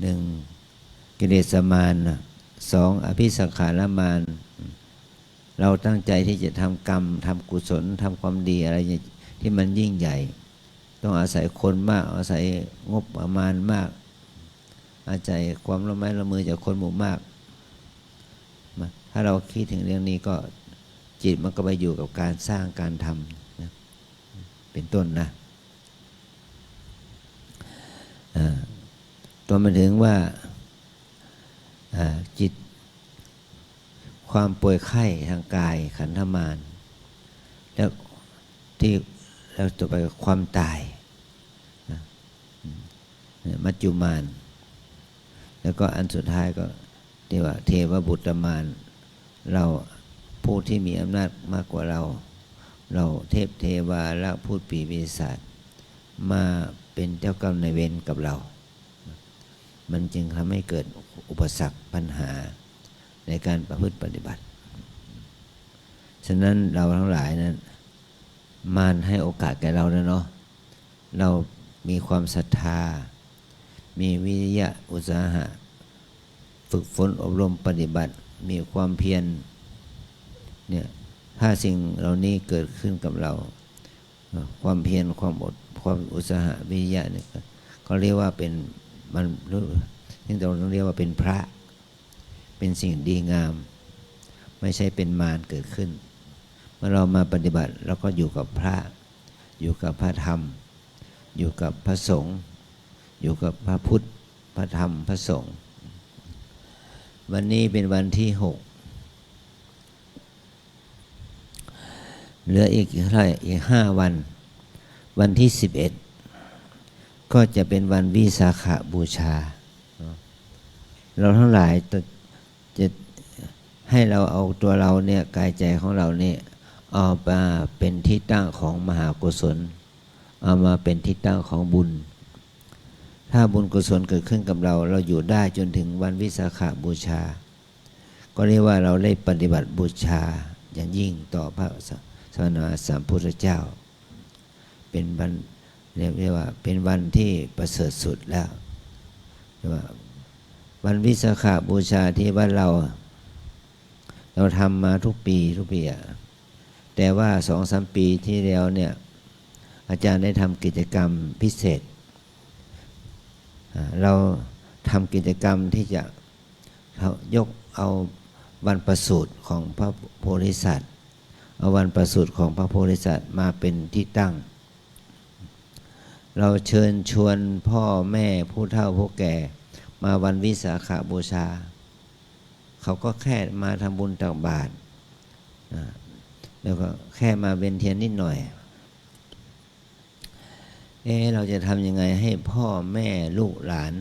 หนึ่งกิเลสมารสองอภิสังขารมารเราตั้งใจที่จะทำกรรมทำกุศลทำความดีอะไรที่มันยิ่งใหญ่ต้องอาศัยคนมากอาศัยงบประมาณมากอาศัยความละไม้ละมือจากคนหมู่มากถ้าเราคิดถึงเรื่องนี้ก็จิตมันก็ไปอยู่กับการสร้างการทำนะเป็นต้นนะตัวมันถึงว่าจิตความป่วยไข้ทางกายขันธมารแล้วที่แล้วต่อไปความตายมัจจุมารแล้วก็อันสุดท้ายก็เรียกว่าเทวบุตรมารเราผู้ที่มีอำนาจมากกว่าเราเทพเทวาและพูดผีปีศาจมาเป็นเจ้ากรรมนายเวรกับเรามันจึงทำให้เกิดอุปสรรคปัญหาในการประพฤติปฏิบัติฉะนั้นเราทั้งหลายนั้นมารให้โอกาสแก่เราแล้วเนาะเรามีความศรัทธามีวิริยะอุตสาหะฝึกฝนอบรมปฏิบัติมีความเพียรเนี่ยถ้าสิ่งเหล่านี้เกิดขึ้นกับเราความเพียรความอดความอุตสาหะวิริยะเนี่ยเขาเรียกว่าเป็นมันที่เราต้องเรียกว่าเป็นพระ เป็นสิ่งดีงามไม่ใช่เป็นมารเกิดขึ้นเมื่อเรามาปฏิบัติเราก็อยู่กับพระอยู่กับพระธรรมอยู่กับพระสงฆ์อยู่กับพระพุทธพระธรรมพระสงฆ์วันนี้เป็นวันที่6เหลืออีกเท่าไหร่อีก5 วันวันที่11ก็จะเป็นวันวิสาขบูชาเราทั้งหลายจะให้เราเอาตัวเราเนี่ยกายใจของเราเนี่ยเอามาเป็นที่ตั้งของมหากุศลเอามาเป็นที่ตั้งของบุญถ้าบุญกุศลเกิดขึ้นกับเราอยู่ได้จนถึงวันวิสาขบูชาก็เรียกว่าเราได้ปฏิบัติบูชาอย่างยิ่งต่อพระสัมมาสัมพุทธเจ้าเป็นวันเรียกว่าเป็นวันที่ประเสริฐสุดแล้วเรียกว่าวันวิสาขบูชาที่บ้านเราทำมาทุกปีแต่ว่า 2-3 ปีที่แล้วเนี่ยอาจารย์ได้ทำกิจกรรมพิเศษเราทำกิจกรรมที่จะยกเอาวันประสูติของพระโพธิสัตว์เอาวันประสูติของพระโพธิสัตว์มาเป็นที่ตั้งเราเชิญชวนพ่อแม่ผู้เฒ่าผู้แก่มาวันวิสาขบูชาเขาก็แค่มาทำบุญตักบาตรแล้วก็แค่มาเวียนเทียนนิดหน่อยเราจะทำยังไงให้พ่อแม่ลูกหลาน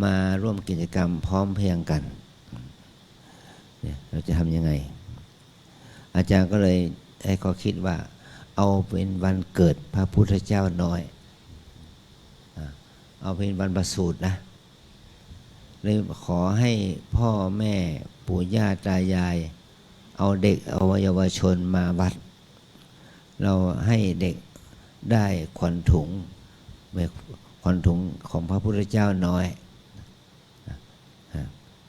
มาร่วมกิจกรรมพร้อมเพรียงกันเราจะทำยังไงอาจารย์ก็เลยให้ข้อคิดว่าเอาเป็นวันเกิดพระพุทธเจ้าน้อยเอาเป็นวันประสูตินะเลยขอให้พ่อแม่ปู่ย่าตายายเอาเด็กเอาเยาวชนมาวัดเราให้เด็กได้ขวัญถุงของพระพุทธเจ้าน้อย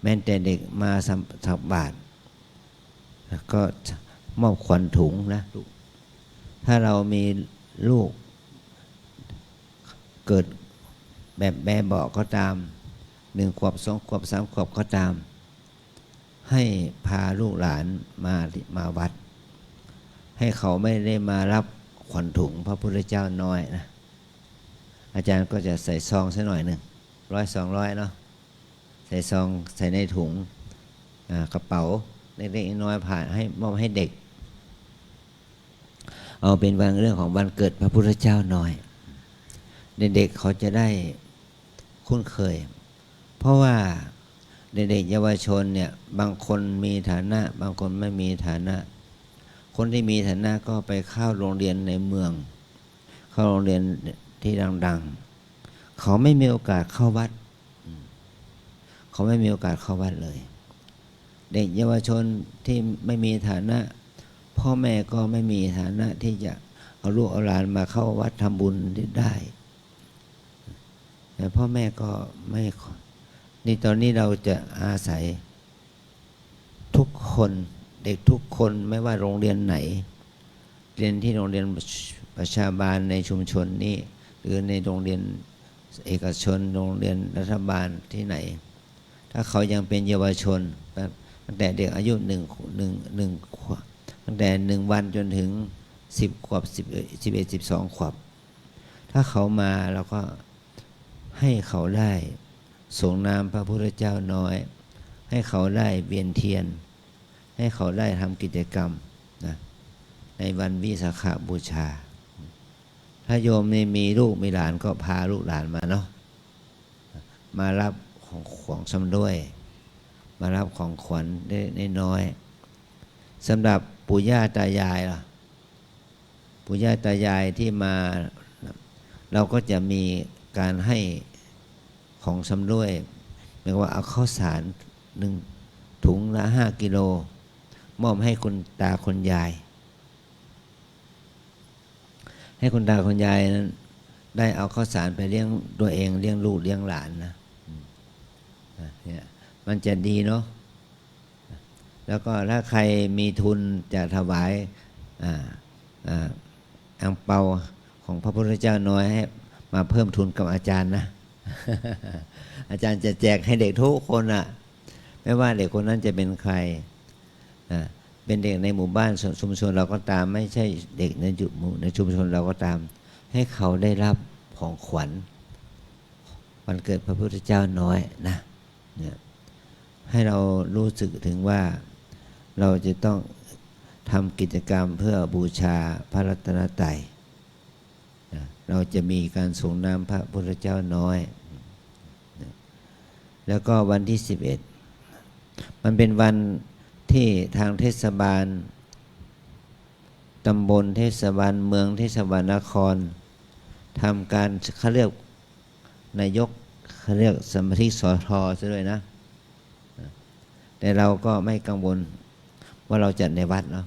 แม้แต่เด็กมาสักบาทก็มอบขวัญถุงนะถ้าเรามีลูกเกิดแบบแม่เบาะก็ตาม1 ขวบ 2 ขวบ 3 ขวบก็ตามให้พาลูกหลานมาวัดให้เขาไม่ได้มารับขวัญถุงพระพุทธเจ้าน้อยนะอาจารย์ก็จะใส่ซองสักหน่อยหนึ่ง100-200เนาะใส่ซองใส่ในถุงกระเป๋าเล็กๆน้อยๆผ่านให้มอบให้เด็กเอาเป็นวันเรื่องของวันเกิดพระพุทธเจ้าน้อยเด็กๆเขาจะได้คุ้นเคยเพราะว่าเด็กๆเยาวชนเนี่ยบางคนมีฐานะบางคนไม่มีฐานะคนที่มีฐานะก็ไปเข้าโรงเรียนในเมืองเข้าโรงเรียนที่ดังๆเขาไม่มีโอกาสเข้าวัดเขาไม่มีโอกาสเข้าวัดเลยเด็กเยาวชนที่ไม่มีฐานะพ่อแม่ก็ไม่มีฐานะที่จะเอาลูกเอาหลานมาเข้าวัดทำบุญได้แต่พ่อแม่ก็ไม่นี่ตอนนี้เราจะอาศัยทุกคนเด็กทุกคนไม่ว่าโรงเรียนไหนเรียนที่โรงเรียนประชาบาลในชุมชนนี้หรือในโรงเรียนเอกชนโรงเรียนรัฐบาลที่ไหนถ้าเขายังเป็นเยาวชนตั้งแต่เด็กอายุ1 ขวบตั้งแต่1 วันจนถึง10 ขวบ11 12 ขวบถ้าเขามาเราก็ให้เขาได้ส่งนามพระพุทธเจ้าน้อยให้เขาได้เวียนเทียนให้เขาได้ทำกิจกรรมนะในวันวิสาขบูชาถ้าโยมนี่มีลูกมีหลานก็พาลูกหลานมาเนาะมารับของชำร่วยมารับของขวัญได้น้อยสำหรับปู่ย่าตายายล่ะปู่ย่าตายายที่มาเราก็จะมีการให้ของชำร่วยหมายว่าเอาข้าวสาร1 ถุงละ5 กิโลมอบให้คุณตาคุณยายให้คุณตาคุณยายนั้นได้เอาข้าวสารไปเลี้ยงตัวเองเลี้ยงลูกเลี้ยงหลานนะเนี่ยมันจะดีเนาะแล้วก็ถ้าใครมีทุนจะถวายอังเปาของพระพุทธเจ้าน้อยให้มาเพิ่มทุนกับอาจารย์นะ อาจารย์จะแจกให้เด็กทุกคนอ่ะ ไม่ว่าเด็กคนนั้นจะเป็นใครเป็นเด็กในหมู่บ้านชุมชนเราก็ตามไม่ใช่เด็กในชุมชนเราก็ตามให้เขาได้รับของขวัญวันเกิดพระพุทธเจ้าน้อยนะเนี่ยให้เรารู้สึกถึงว่าเราจะต้องทำกิจกรรมเพื่อบูชาพระรัตนตรัยเราจะมีการส่งน้ำพระพุทธเจ้าน้อยแล้วก็วันที่11มันเป็นวันที่ทางเทศบาลตำบลเทศบาลเมืองเทศบาลนครทำการเขาเรียกนายกเขาเรียกสมาชิกสทซะด้วยนะแต่เราก็ไม่กังวลว่าเราจัดในวัดเนาะ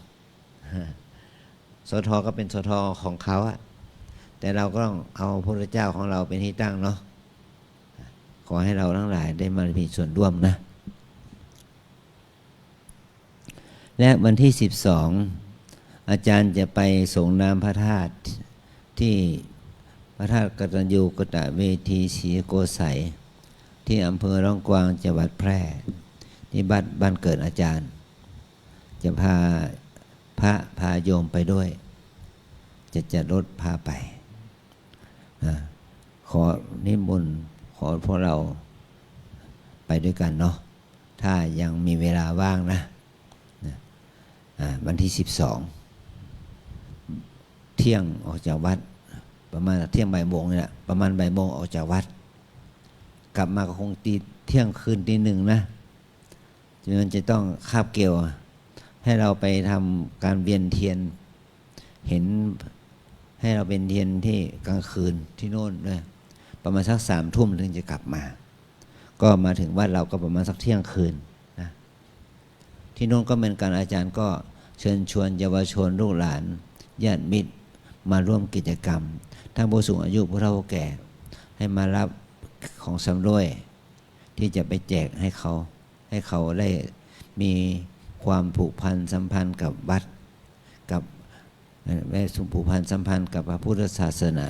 สทก็เป็นสทของเขาอะแต่เราก็ต้องเอาพระพุทธเจ้าของเราเป็นที่ตั้งเนาะขอให้เราทั้งหลายได้มามีส่วนร่วมนะและวันที่12อาจารย์จะไปส่งน้ำพระธาตุที่พระธาตุกตัญญูกตเวทีศรีโกสัยที่อำเภอร่องกวางจังหวัดแพร่ที่บ้านเกิดอาจารย์จะพาพระพาโยมไปด้วยจะจัดรถพาไปขอนิมนต์ขอพวกเราไปด้วยกันเนาะถ้ายังมีเวลาว่างนะวันที่12เที่ยงออกจากวัดประมาณเที่ยงบ่ายโมงนี่แหละประมาณบ่ายโมงออกจากวัดกลับมาก็คงเที่ยงคืนตีหนึ่งนะมันจะต้องคาบเกี่ยวให้เราไปทำการเวียนเทียนเห็นให้เราเป็นเทียนที่กลางคืนที่โน่นด้วยประมาณสัก3 ทุ่มถึงจะกลับมาก็มาถึงวัดเราก็ประมาณสักเที่ยงคืนนะที่โน่นก็เป็นการอาจารย์ก็เชิญชวนเยาวชนลูกหลานญาติมิตรมาร่วมกิจกรรมทั้งผู้สูงอายุผู้เฒ่าผู้แก่ให้มารับของสำรวยที่จะไปแจกให้เขาได้มีความผูกพันสัมพันธ์กับวัดกับได้ผูกพันสัมพันธ์กับพระพุทธศาสนา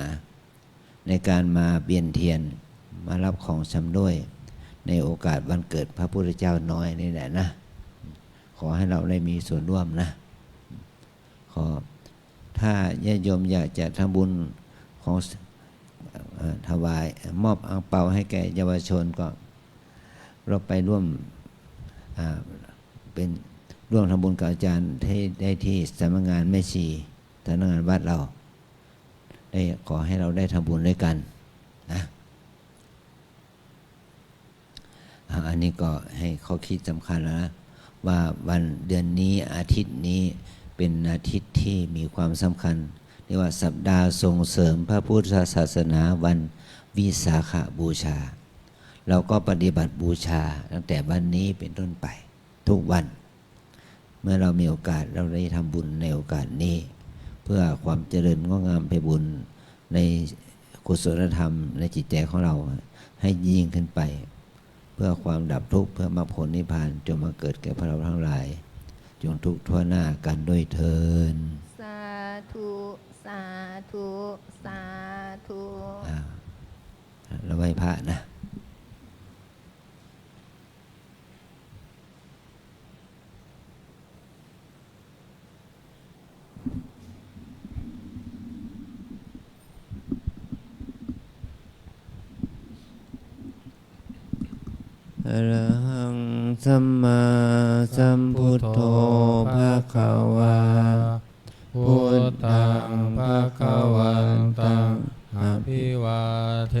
ในการมาเวียนเทียนมารับของสำรวยในโอกาสวันเกิดพระพุทธเจ้าน้อยนี่แหละนะขอให้เราได้มีส่วนร่วมนะขอถ้าญาติโยมอยากจะทำบุญของถวายมอบอั่งเปาให้แก่เยาวชนก็เราไปร่วมเป็นร่วมทำบุญกับอาจารย์ได้ที่สำนักงานแม่ชีสำนักงานวัดเราได้ขอให้เราได้ทำบุญด้วยกันนะอันนี้ก็ให้เขาคิดสำคัญแล้วนะว่าวันเดือนนี้อาทิตย์นี้เป็นอาทิตย์ที่มีความสำคัญเรียกว่าสัปดาห์ส่งเสริมพระพุทธศาสนาวันวิสาขบูชาเราก็ปฏิบัติบูชาตั้งแต่วันนี้เป็นต้นไปทุกวันเมื่อเรามีโอกาสเราได้ทำบุญในโอกาสนี้เพื่อความเจริญงอกงามไปบุญในกุศลธรรมในจิตใจของเราให้ยิ่งขึ้นไปเพื่อความดับทุกข์เพื่อมรรคผลนิพพานจงมาเกิดแก่พวกเราทั้งหลายจงทุกข์ทั่วหน้ากันด้วยเถิดสาธุสาธุสาธุเราไหว้พระนะอะระหังสัมมาสัมพุทโธภะคะวาพุทธังภะคะวันตังอภิวาเท